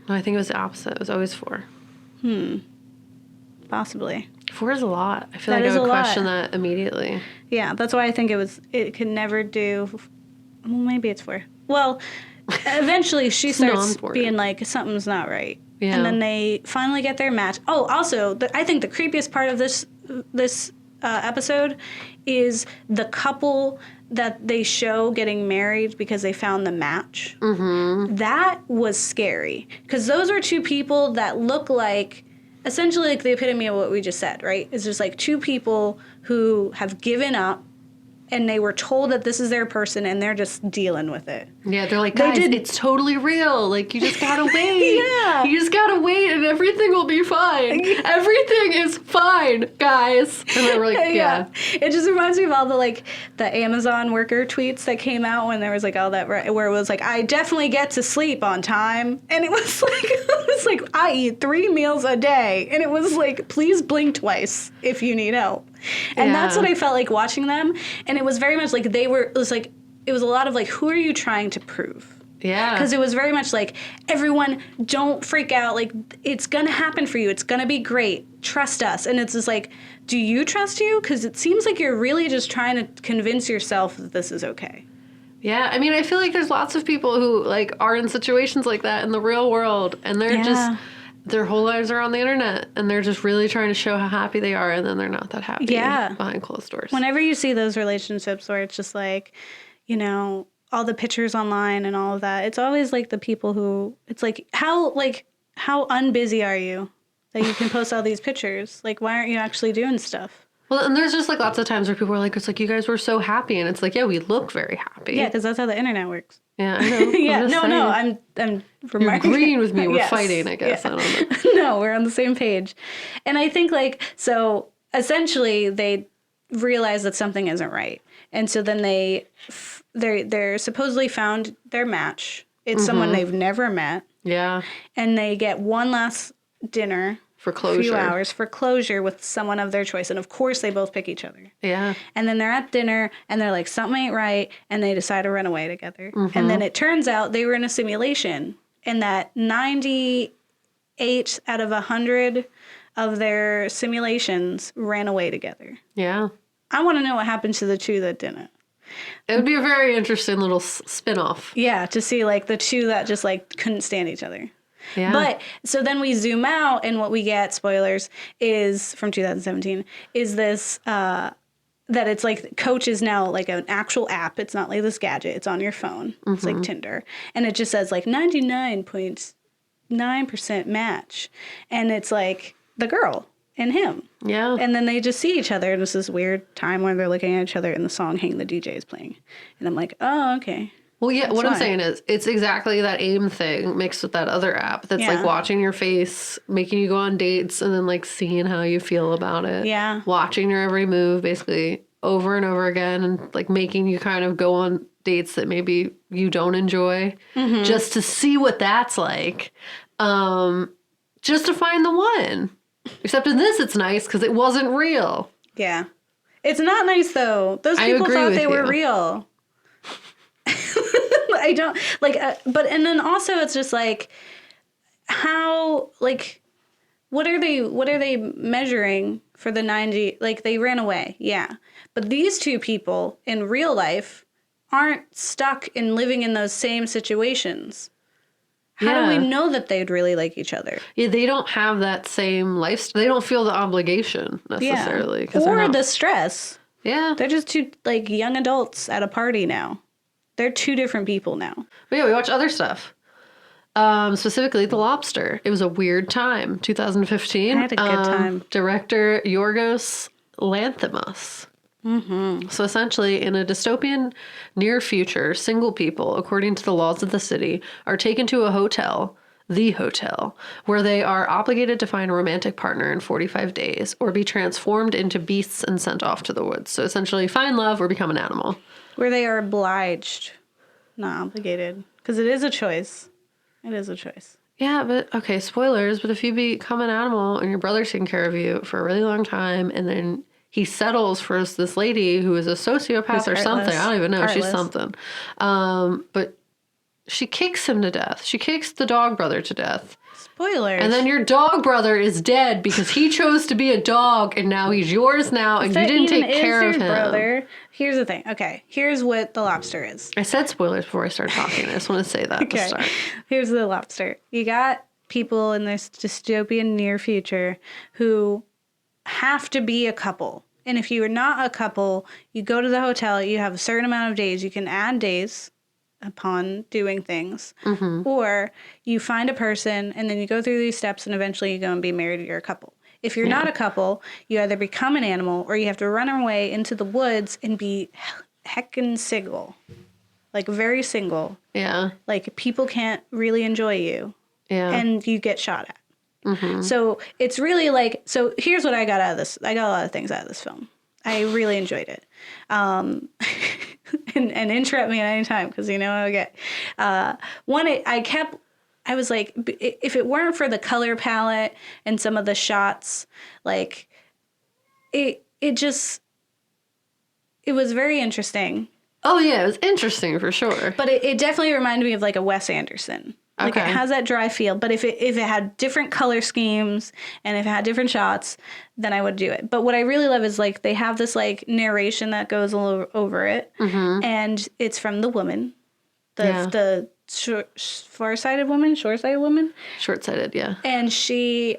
No, I think it was the opposite. It was always 4. Possibly. 4 is a lot. I feel like I would question that immediately. Yeah, that's why I think it could never do. Well, maybe it's 4. Well, eventually she starts being like, something's not right. Yeah. And then they finally get their match. Oh, also, I think the creepiest part of this episode is the couple that they show getting married because they found the match. That was scary. Because those are 2 people that look like, essentially like the epitome of what we just said, right? It's just like 2 people who have given up and they were told that this is their person and they're just dealing with it. Yeah, they're like, guys, it's totally real. Like, you just gotta wait. You just gotta wait and everything will be fine. Everything is fine, guys. And they were like, yeah. It just reminds me of all the Amazon worker tweets that came out when there was like all that, where it was like, I definitely get to sleep on time. And it was like, I eat 3 meals a day. And it was like, please blink twice if you need help. And that's what I felt like watching them. And it was very much like it was a lot of like, who are you trying to prove? Yeah. Because it was very much like, everyone, don't freak out. Like, it's going to happen for you. It's going to be great. Trust us. And it's just like, do you trust you? Because it seems like you're really just trying to convince yourself that this is okay. Yeah. I mean, I feel like there's lots of people who like are in situations like that in the real world. And they're just... their whole lives are on the internet, and they're just really trying to show how happy they are, and then they're not that happy behind closed doors. Whenever you see those relationships where it's just like, you know, all the pictures online and all of that, it's always like the people who, it's like how unbusy are you that you can post all these pictures? Like, why aren't you actually doing stuff? Well, and there's just like lots of times where people are like, it's like, you guys were so happy, and it's like, yeah, we look very happy. Yeah, because that's how the internet works. Yeah, I know. I'm You're agreeing with me. We're fighting, I guess. Yeah. I don't know. No, we're on the same page. And I think so essentially they realize that something isn't right. And so then they're supposedly found their match. It's someone they've never met. Yeah. And they get one last dinner. For closure. A few hours for closure with someone of their choice. And of course, they both pick each other. Yeah. And then they're at dinner and they're like, something ain't right. And they decide to run away together. And then it turns out they were in a simulation and that 98 out of 100 of their simulations ran away together. Yeah. I want to know what happened to the 2 that didn't. It would be a very interesting little spin-off. Yeah, to see like the 2 that just like couldn't stand each other. Yeah. But so then we zoom out and what we get, spoilers, is from 2017, is this that it's like Coach is now like an actual app. It's not like this gadget. It's on your phone. It's like Tinder. And it just says like 99.9% match. And it's like the girl and him. Yeah. And then they just see each other. And it's this weird time where they're looking at each other and the song Hang the DJ is playing. And I'm like, oh, okay. Well, yeah, That's what why. I'm saying is it's exactly that AIM thing mixed with that other app that's like watching your face, making you go on dates, and then like seeing how you feel about it. Yeah. Watching your every move basically over and over again and like making you kind of go on dates that maybe you don't enjoy just to see what that's like. Just to find the one. Except in this, it's nice because it wasn't real. Yeah. It's not nice, though. Those people thought they were real. I don't, like, but, and then also it's just like, how, like, what are they measuring for the 90, like, they ran away, yeah. But these two people in real life aren't stuck in living in those same situations. How do we know that they'd really like each other? Yeah, they don't have that same lifestyle. They don't feel the obligation necessarily. Yeah. Or the stress. Yeah. They're just two, like, young adults at a party now. They're two different people now. But yeah, we watch other stuff. Specifically, The Lobster. It was a weird time. 2015. I had a good time. Director Yorgos Lanthimos. So essentially, in a dystopian near future, single people, according to the laws of the city, are taken to a hotel, the hotel, where they are obligated to find a romantic partner in 45 days or be transformed into beasts and sent off to the woods. So essentially, find love or become an animal. Where they are obliged, not obligated. Because it is a choice. It is a choice. Yeah, but, okay, spoilers, but if you become an animal and your brother's taking care of you for a really long time, and then he settles for this lady who is a sociopath or something. I don't even know. Heartless. She's something. But she kicks him to death. She kicks the dog brother to death. Spoilers. And then your dog brother is dead because he chose to be a dog and now he's yours now and you didn't take care of him. Brother. Here's the thing. Okay, here's what The Lobster is. I said spoilers before I started talking. I just want to say that at the start. Here's The Lobster. You got people in this dystopian near future who have to be a couple. And if you are not a couple, you go to the hotel, you have a certain amount of days. You can add days upon doing things. Or you find a person and then you go through these steps and eventually you go and be married or you're a couple. If you're not a couple, you either become an animal or you have to run away into the woods and be heckin' single. Like very single. Yeah. Like people can't really enjoy you. Yeah. And you get shot at. So it's really like, so here's what I got out of this. I got a lot of things out of this film. I really enjoyed it. And interrupt me at any time because you know I get. One, I was like, if it weren't for the color palette and some of the shots, like it was very interesting. Oh yeah, it was interesting for sure. But it definitely reminded me of like a Wes Anderson. Like it has that dry feel, but if it had different color schemes and if it had different shots, then I would do it. But what I really love is like they have this like narration that goes over it, and it's from the woman, the far-sighted woman, short-sighted woman, short-sighted, yeah, and she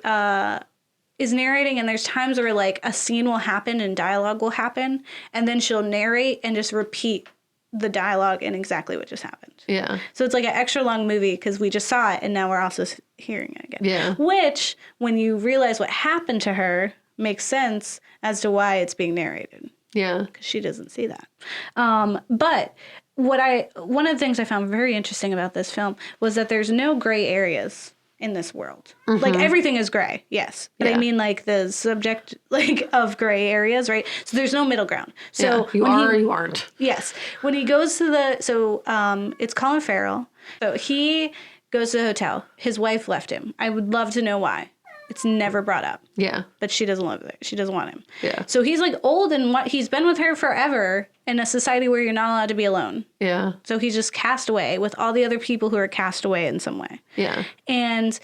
is narrating, and there's times where like a scene will happen and dialogue will happen, and then she'll narrate and just repeat the dialogue and exactly what just happened. Yeah. So it's like an extra long movie because we just saw it and now we're also hearing it again. Yeah. Which, when you realize what happened to her, makes sense as to why it's being narrated. Yeah. Because she doesn't see that. But one of the things I found very interesting about this film was that there's no gray areas in this world. Like everything is gray, yes. But I mean like the subject like of gray areas, right? So there's no middle ground. So you are or you aren't. Yes. When he goes to it's Colin Farrell. So he goes to the hotel. His wife left him. I would love to know why. It's never brought up. Yeah. But she doesn't love it. She doesn't want him. Yeah. So he's like old and he's been with her forever in a society where you're not allowed to be alone. Yeah. So he's just cast away with all the other people who are cast away in some way. Yeah. And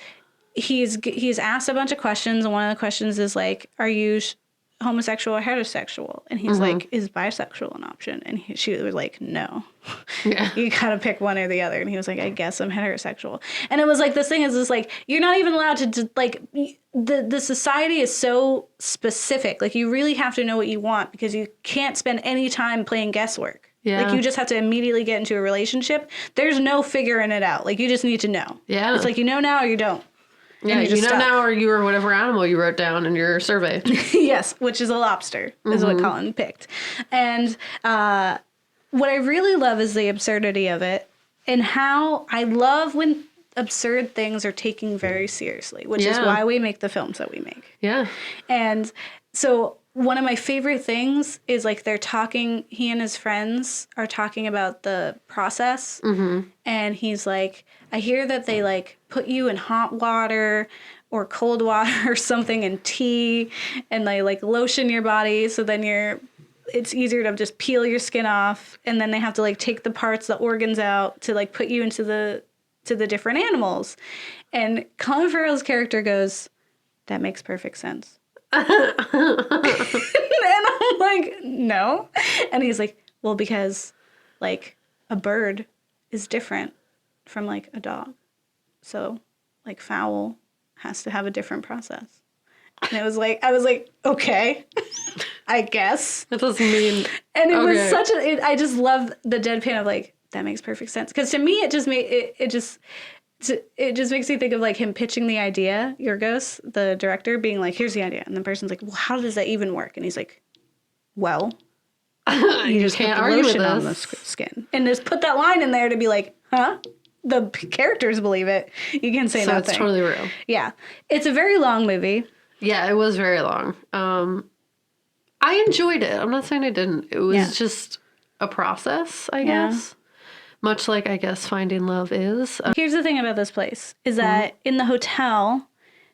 he's asked a bunch of questions. And one of the questions is like, are you homosexual or heterosexual? And he's like, is bisexual an option? And she was like, no. Yeah. You gotta pick one or the other. And he was like, I guess I'm heterosexual. And it was like, this thing is just like, you're not even allowed to like, the society is so specific. Like, you really have to know what you want because you can't spend any time playing guesswork. Yeah. Like, you just have to immediately get into a relationship. There's no figuring it out. Like, you just need to know. Yeah. It's like, you know now or you don't. Yeah, you know now or you or whatever animal you wrote down in your survey. Yes, which is a lobster, is what Colin picked. And what I really love is the absurdity of it and how I love when absurd things are taken very seriously, which is why we make the films that we make. Yeah. And so one of my favorite things is like they're talking, he and his friends are talking about the process. And he's like, I hear that they like put you in hot water or cold water or something and tea and they like lotion your body so then it's easier to just peel your skin off, and then they have to like take the parts, the organs out to like put you into the different animals. And Colin Farrell's character goes, that makes perfect sense. And I'm like, no. And he's like, well, because like a bird is different from like a dog. So like fowl has to have a different process. And it was like, I was like, okay, I guess. That doesn't mean. And it was such I just love the deadpan of like, that makes perfect sense. Because to me, it just makes me think of like him pitching the idea, Yorgos, the director, being like, here's the idea. And the person's like, well, how does that even work? And he's like, well, you just can't put the lotion on the skin. And just put that line in there to be like, huh? The characters believe it. You can say nothing. So it's totally real. Yeah. It's a very long movie. Yeah, it was very long. I enjoyed it. I'm not saying I didn't. It was just a process, I guess. Much like, I guess, finding love is. Here's the thing about this place, is that in the hotel,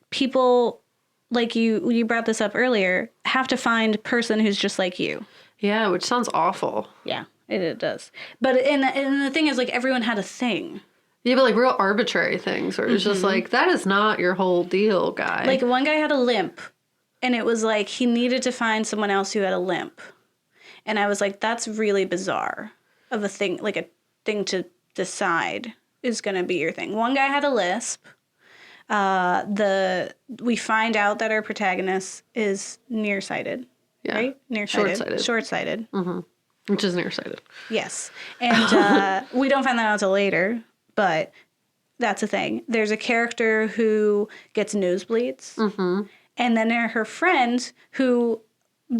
people, like you brought this up earlier, have to find a person who's just like you. Yeah, which sounds awful. Yeah, it does. But and the thing is, like, everyone had a thing. Yeah, but like real arbitrary things where it's just like, that is not your whole deal, guy. Like, one guy had a limp, and it was like he needed to find someone else who had a limp. And I was like, that's really bizarre of a thing, like a thing to decide is going to be your thing. One guy had a lisp. We find out that our protagonist is nearsighted. Yeah. Right? Nearsighted. Short-sighted. Which is nearsighted. Yes. And we don't find that out until later, but that's a thing. There's a character who gets nosebleeds. And then her friend who,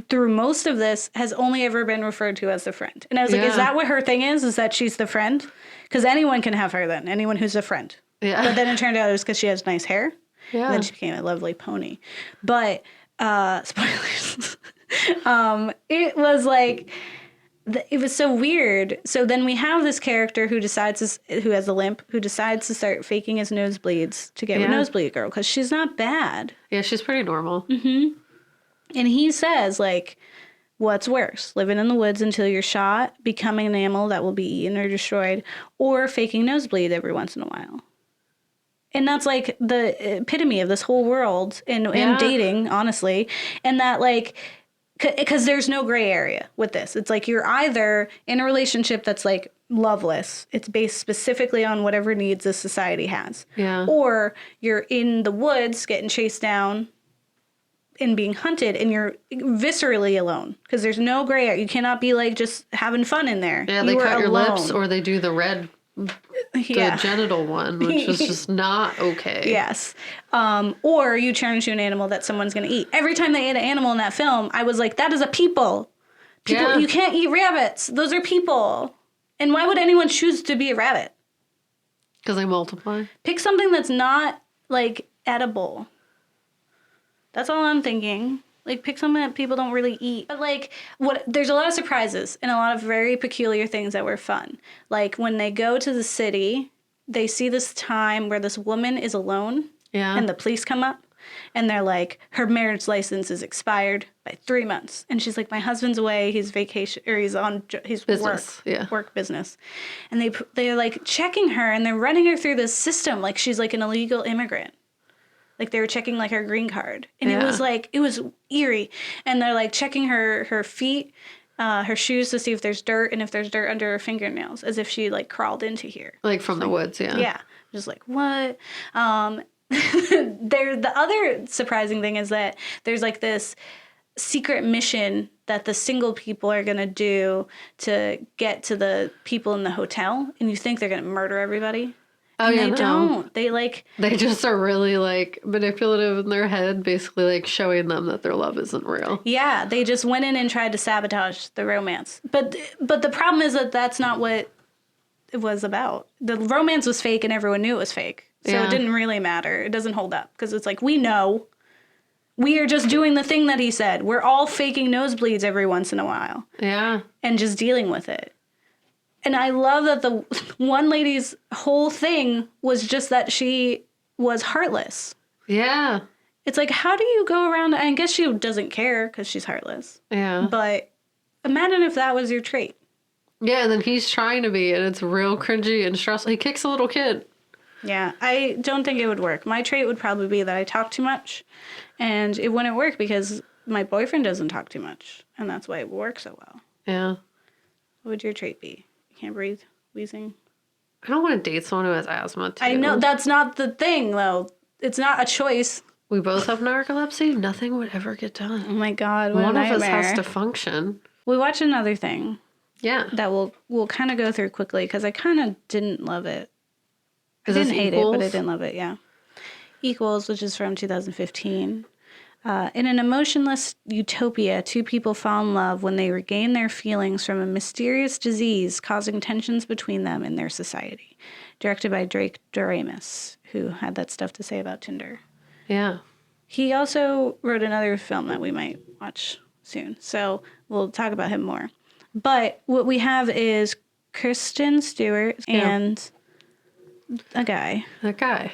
through most of this, has only ever been referred to as the friend. And I was like, is that what her thing is? Is that she's the friend? Because anyone can have her then. Anyone who's a friend. Yeah. But then it turned out it was because she has nice hair. Yeah. And then she became a lovely pony. But, spoilers. It was like, it was so weird. So then we have this character who who has a limp, who decides to start faking his nosebleeds to get a nosebleed girl. Because she's not bad. Yeah, she's pretty normal. And he says, like, what's worse? Living in the woods until you're shot, becoming an animal that will be eaten or destroyed, or faking nosebleed every once in a while. And that's, like, the epitome of this whole world and dating, honestly. And that, like, because there's no gray area with this. It's like you're either in a relationship that's, like, loveless. It's based specifically on whatever needs the society has. Yeah. Or you're in the woods getting chased down and being hunted, and you're viscerally alone because there's no gray area. You cannot be like just having fun in there. Yeah, they cut your lips, or they do the genital one, which is just not okay. Yes. Or you turn into an animal that someone's going to eat. Every time they ate an animal in that film, I was like, that is a people. You can't eat rabbits. Those are people. And why would anyone choose to be a rabbit? Because they multiply. Pick something that's not, like, edible. That's all I'm thinking. Like, pick something that people don't really eat. But, like, there's a lot of surprises and a lot of very peculiar things that were fun. Like, when they go to the city, they see this time where this woman is alone. Yeah. And the police come up. And they're like, her marriage license is expired by 3 months. And she's like, my husband's away. He's vacation, or he's on his business. Work business. And they're, like, checking her, and they're running her through this system like she's, like, an illegal immigrant. Like they were checking like her green card. And Yeah. it was eerie. And they're like checking her feet, her shoes to see if there's dirt and if there's dirt under her fingernails, as if she like crawled into here. Like from the woods, yeah. Yeah. Just like, what? The other surprising thing is that there's like this secret mission that the single people are going to do to get to the people in the hotel. And you think they're going to murder everybody. Oh, and yeah, they no. don't. They just are really, like, manipulative in their head, basically, like, showing them that their love isn't real. Yeah, they just went in and tried to sabotage the romance. But the problem is that that's not what it was about. The romance was fake and everyone knew it was fake. So Yeah. it didn't really matter. It doesn't hold up. Because it's like, we know. We are just doing the thing that he said. We're all faking nosebleeds every once in a while. Yeah. And just dealing with it. And I love that the one lady's whole thing was just that she was heartless. Yeah. It's like, how do you go around? I guess she doesn't care because she's heartless. Yeah. But imagine if that was your trait. Yeah, and then he's trying to be, and it's real cringy and stressful. He kicks a little kid. Yeah, I don't think it would work. My trait would probably be that I talk too much. And it wouldn't work because my boyfriend doesn't talk too much. And that's why it works so well. Yeah. What would your trait be? Can't breathe, wheezing. I don't want to date someone who has asthma, too. I know, that's not the thing, though. It's not a choice. We both have narcolepsy. Nothing would ever get done. Oh my God, what One a of us nightmare. has to function. We watched another thing Yeah. that we'll kind of go through quickly because I kind of didn't love it. Is I this didn't hate Equals? it, but I didn't love it, yeah. Equals, which is from 2015. In an emotionless utopia, two people fall in love when they regain their feelings from a mysterious disease causing tensions between them and their society. Directed by Drake Doremus, who had that stuff to say about Tinder. Yeah. He also wrote another film that we might watch soon, so we'll talk about him more. But what we have is Kristen Stewart and a guy. That guy.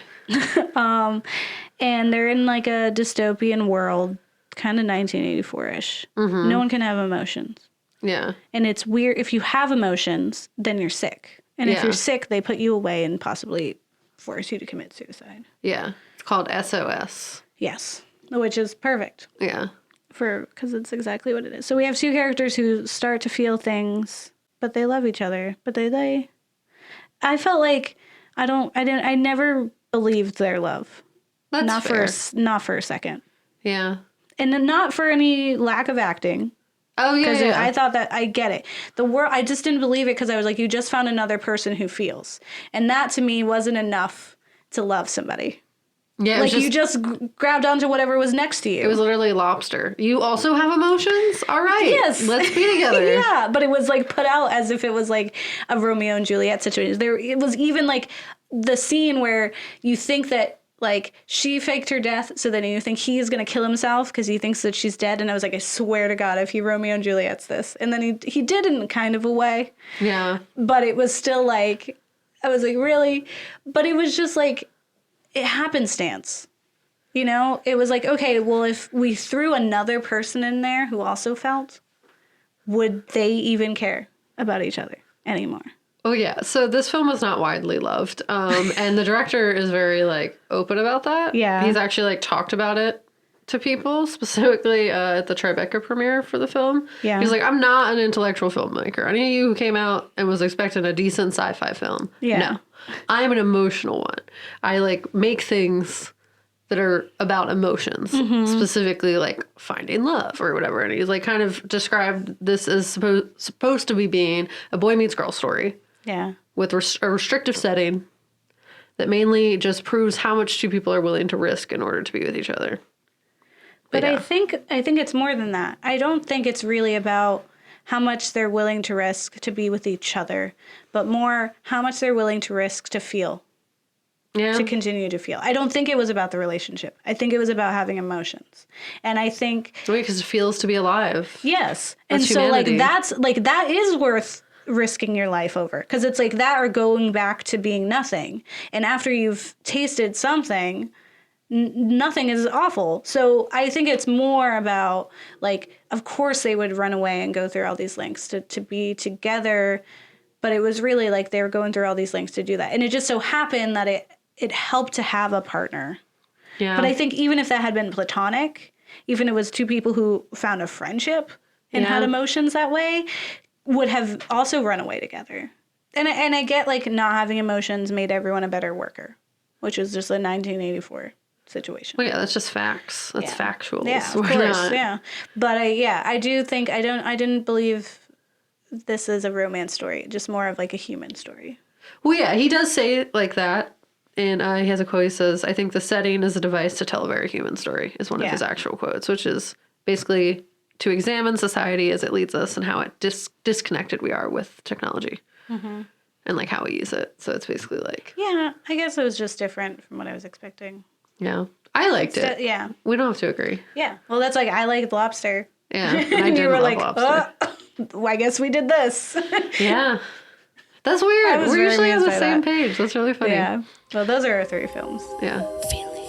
And they're in like a dystopian world, kind of 1984-ish. Mm-hmm. No one can have emotions. Yeah. And it's weird. If you have emotions, then you're sick. And if Yeah. you're sick, they put you away and possibly force you to commit suicide. Yeah. It's called SOS. Yes. Which is perfect. Yeah. Because it's exactly what it is. So we have two characters who start to feel things, but they love each other. But I felt like I never believed their love. That's not fair. not for a second. Yeah. And then not for any lack of acting. Oh, yeah, Because yeah. I thought that, I get it. I just didn't believe it because I was like, you just found another person who feels. And that to me wasn't enough to love somebody. Yeah, Like you just grabbed onto whatever was next to you. It was literally Lobster. You also have emotions? All right. Yes. Let's be together. Yeah, but it was like put out as if it was like a Romeo and Juliet situation. It was even like the scene where you think that like she faked her death, so then you think he's gonna kill himself because he thinks that she's dead. And I was like, I swear to God, if he Romeo and Juliet's this, and then he did in kind of a way, Yeah. but it was still like I was like, really, but it was just like it happenstance. You know, it was like, okay, well, if we threw another person in there who also felt, would they even care about each other anymore? Oh, yeah. So this film was not widely loved. And the director is very, like, open about that. Yeah. He's actually, like, talked about it to people, specifically at the Tribeca premiere for the film. Yeah. He's like, I'm not an intellectual filmmaker. Any of you who came out and was expecting a decent sci-fi film. Yeah. No. I'm an emotional one. I, like, make things that are about emotions, specifically like finding love or whatever. And he's like kind of described this as supposed to be being a boy meets girl story. Yeah. With a restrictive setting that mainly just proves how much two people are willing to risk in order to be with each other. But yeah. I think it's more than that. I don't think it's really about how much they're willing to risk to be with each other, but more how much they're willing to risk to feel. Yeah. To continue to feel. I don't think it was about the relationship. I think it was about having emotions. And I think because it feels to be alive. yes. That's and so humanity. that is worth risking your life over, because it's like that or going back to being nothing. And after you've tasted something, nothing is awful. So I think it's more about like, of course they would run away and go through all these lengths to be together, but it was really like they were going through all these lengths to do that. And it just so happened that it helped to have a partner Yeah. But I think even if that had been platonic, even if it was two people who found a friendship and had emotions that way, would have also run away together. And I get, like, not having emotions made everyone a better worker, which is just a 1984 situation. Well, yeah, that's just facts. That's factual. Yeah, of course. Yeah. But I do think I didn't believe this is a romance story, just more of like a human story. Well, yeah, he does say it like that. And he has a quote. He says, "I think the setting is a device to tell a very human story," is one of his actual quotes, which is basically to examine society as it leads us and how it disconnected we are with technology. Mm-hmm. And like how we use it. So it's basically like... Yeah, I guess it was just different from what I was expecting. Yeah. I liked it. Yeah. We don't have to agree. Yeah. Well, that's like, I liked Lobster. Yeah. And I did love like, Lobster. Well, I guess we did this. Yeah. That's weird. We're usually on the same page. That's really funny. Yeah. Well, those are our 3 films. Yeah. Feelings.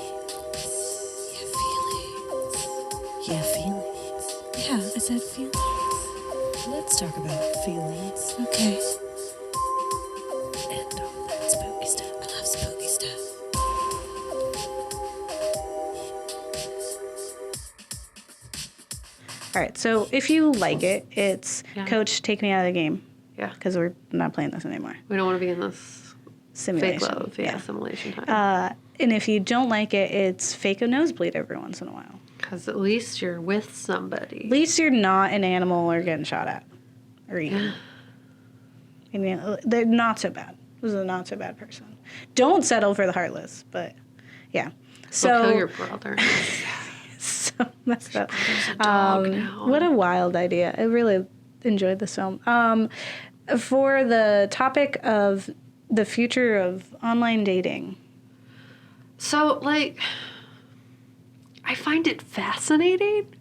Yeah, feelings. Yeah, I said feelings. Let's talk about feelings. Okay. And all that spooky stuff. I love spooky stuff. All right. So if you like it, it's Coach, take me out of the game. Yeah. Because we're not playing this anymore. We don't want to be in this simulation. Fake love. Yeah, simulation time. And if you don't like it, it's fake a nosebleed every once in a while. Because at least you're with somebody. At least you're not an animal or getting shot at or eaten. I mean, they're not so bad. This is a not so bad person. Don't settle for the heartless, but yeah. So kill your brother. So messed up. Dog now. What a wild idea. I really enjoyed this film. For the topic of the future of online dating. So, like, I find it fascinating,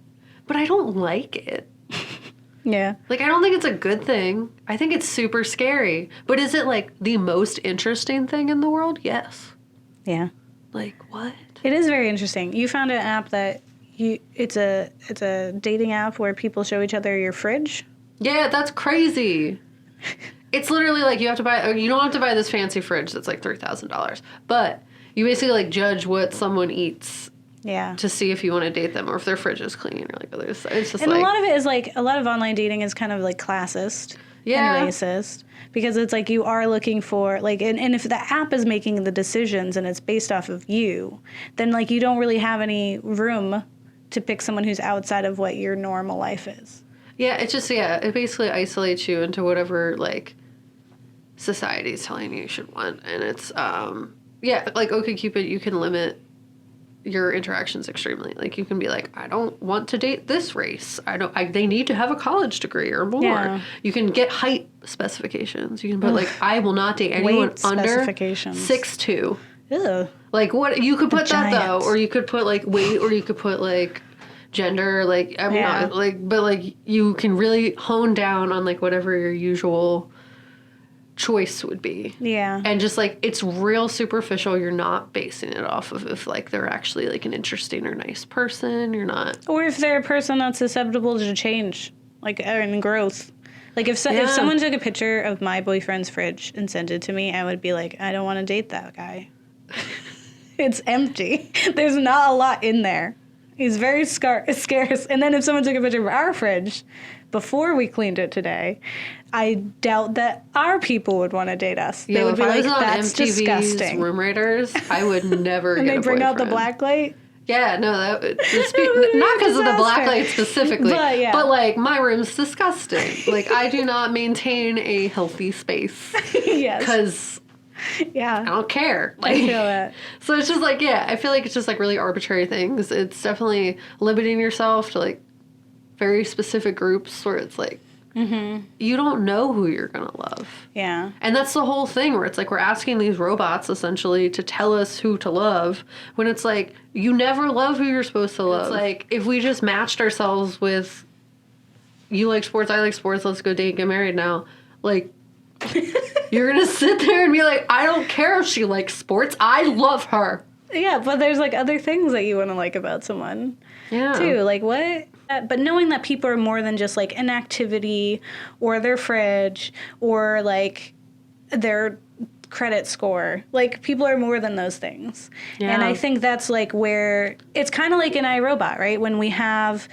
but I don't like it. Yeah. Like, I don't think it's a good thing. I think it's super scary. But is it, like, the most interesting thing in the world? Yes. Yeah. Like, what? It is very interesting. You found an app that it's a dating app where people show each other your fridge. Yeah, that's crazy. It's literally like you don't have to buy this fancy fridge that's like $3,000. But you basically like judge what someone eats. Yeah. To see if you want to date them or if their fridge is clean or like others. It's just and like... a lot of it is like, a lot of online dating is kind of like classist and racist. Because it's like you are looking for, like, and if the app is making the decisions and it's based off of you, then like you don't really have any room to pick someone who's outside of what your normal life is. Yeah, it's just, it basically isolates you into whatever, like, society is telling you should want. And it's, like OkCupid, you can limit your interactions extremely. Like, you can be like, I don't want to date this race. They need to have a college degree or more. Yeah. You can get height specifications. You can put, like, I will not date anyone under 6'2". Ew. Like, what, you could put that, giant. though, or you could put, like, weight, or you could put, like, gender, like, I'm not, like, but, like, you can really hone down on, like, whatever your usual choice would be. Yeah. And just, like, it's real superficial. You're not basing it off of if, like, they're actually, like, an interesting or nice person. You're not. Or if they're a person that's susceptible to change, like, and growth. Like, if someone took a picture of my boyfriend's fridge and sent it to me, I would be like, I don't want to date that guy. It's empty. There's not a lot in there. He's very scarce. And then if someone took a picture of our fridge before we cleaned it today, I doubt that our people would want to date us. They would be like, that's disgusting. Room Raiders, I would never and get a boyfriend. And they bring out the black light? Yeah, no, not because of the black light specifically, but like, my room's disgusting. Like, I do not maintain a healthy space. Yes. Because... Yeah. I don't care. Like, I feel that. So it's just like, I feel like it's just like really arbitrary things. It's definitely limiting yourself to like very specific groups where it's like, you don't know who you're going to love. Yeah. And that's the whole thing where it's like we're asking these robots essentially to tell us who to love when it's like, you never love who you're supposed to love. It's like, if we just matched ourselves with, you like sports, I like sports, let's go date, get married now. Like, you're going to sit there and be like, I don't care if she likes sports. I love her. Yeah, but there's, like, other things that you want to like about someone. Yeah. Too. Like, what? But knowing that people are more than just, like, an activity or their fridge or, like, their credit score. Like, people are more than those things. Yeah. And I think that's, like, where it's kind of like in iRobot, right? When we have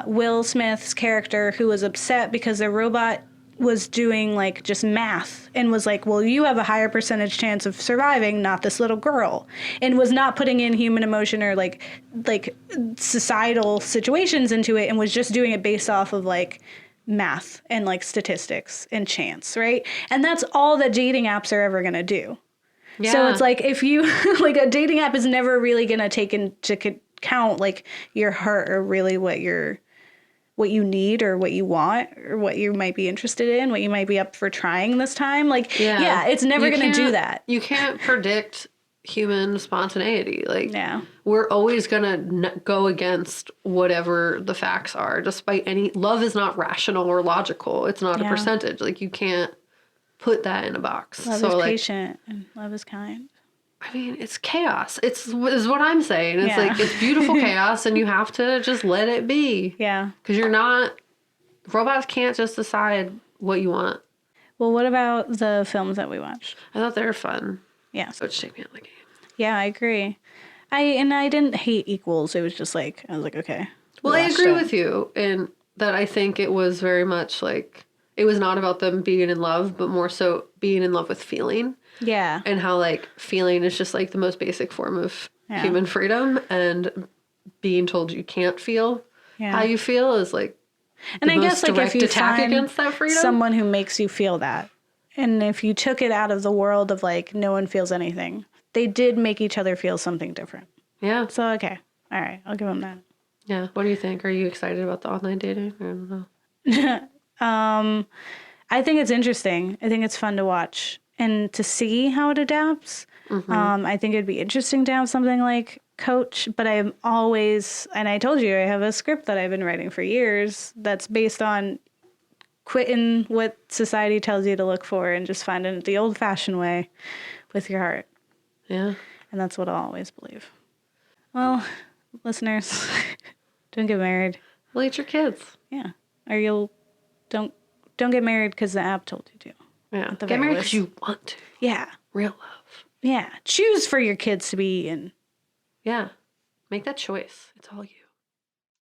Will Smith's character who was upset because their robot was doing, like, just math and was like, well, you have a higher percentage chance of surviving, not this little girl, and was not putting in human emotion or, like societal situations into it, and was just doing it based off of, like, math and, like, statistics and chance, right? And that's all that dating apps are ever going to do. Yeah. So it's like, if you, like, a dating app is never really going to take into account, like, your heart or really what you need or what you want or what you might be interested in, what you might be up for trying this time. Like, yeah it's never going to do that. You can't predict human spontaneity. Like, we're always going to go against whatever the facts are, despite love is not rational or logical. It's not a percentage. Like, you can't put that in a box. Love is patient and love is kind. I mean, it's chaos. Is what I'm saying. It's like, it's beautiful chaos, and you have to just let it be. Yeah. Because robots can't just decide what you want. Well, what about the films that we watched? I thought they were fun. Yeah. So it's take me out of the game. Yeah, I agree. I didn't hate Equals. It was just like, I was like, okay. Well, I agree with you in that I think it was very much like, it was not about them being in love, but more so being in love with feeling. Yeah. And how, like, feeling is just, like, the most basic form of human freedom. And being told you can't feel how you feel is, like, and I guess, like, if you find against that freedom. Someone who makes you feel that, and if you took it out of the world of, like, no one feels anything, they did make each other feel something different. Yeah. So, okay. All right. I'll give them that. Yeah. What do you think? Are you excited about the online dating? I don't know. I think it's interesting. I think it's fun to watch and to see how it adapts. Mm-hmm. I think it'd be interesting to have something like Coach, but I'm always, and I told you, I have a script that I've been writing for years that's based on quitting what society tells you to look for and just finding it the old-fashioned way with your heart. Yeah. And that's what I'll always believe. Well, listeners, don't get married. Well, eat your kids. Yeah. Or don't get married because the app told you to. Yeah. Get married because you want to. Yeah. Real love. Yeah. Choose for your kids to be in. Yeah. Make that choice. It's all you.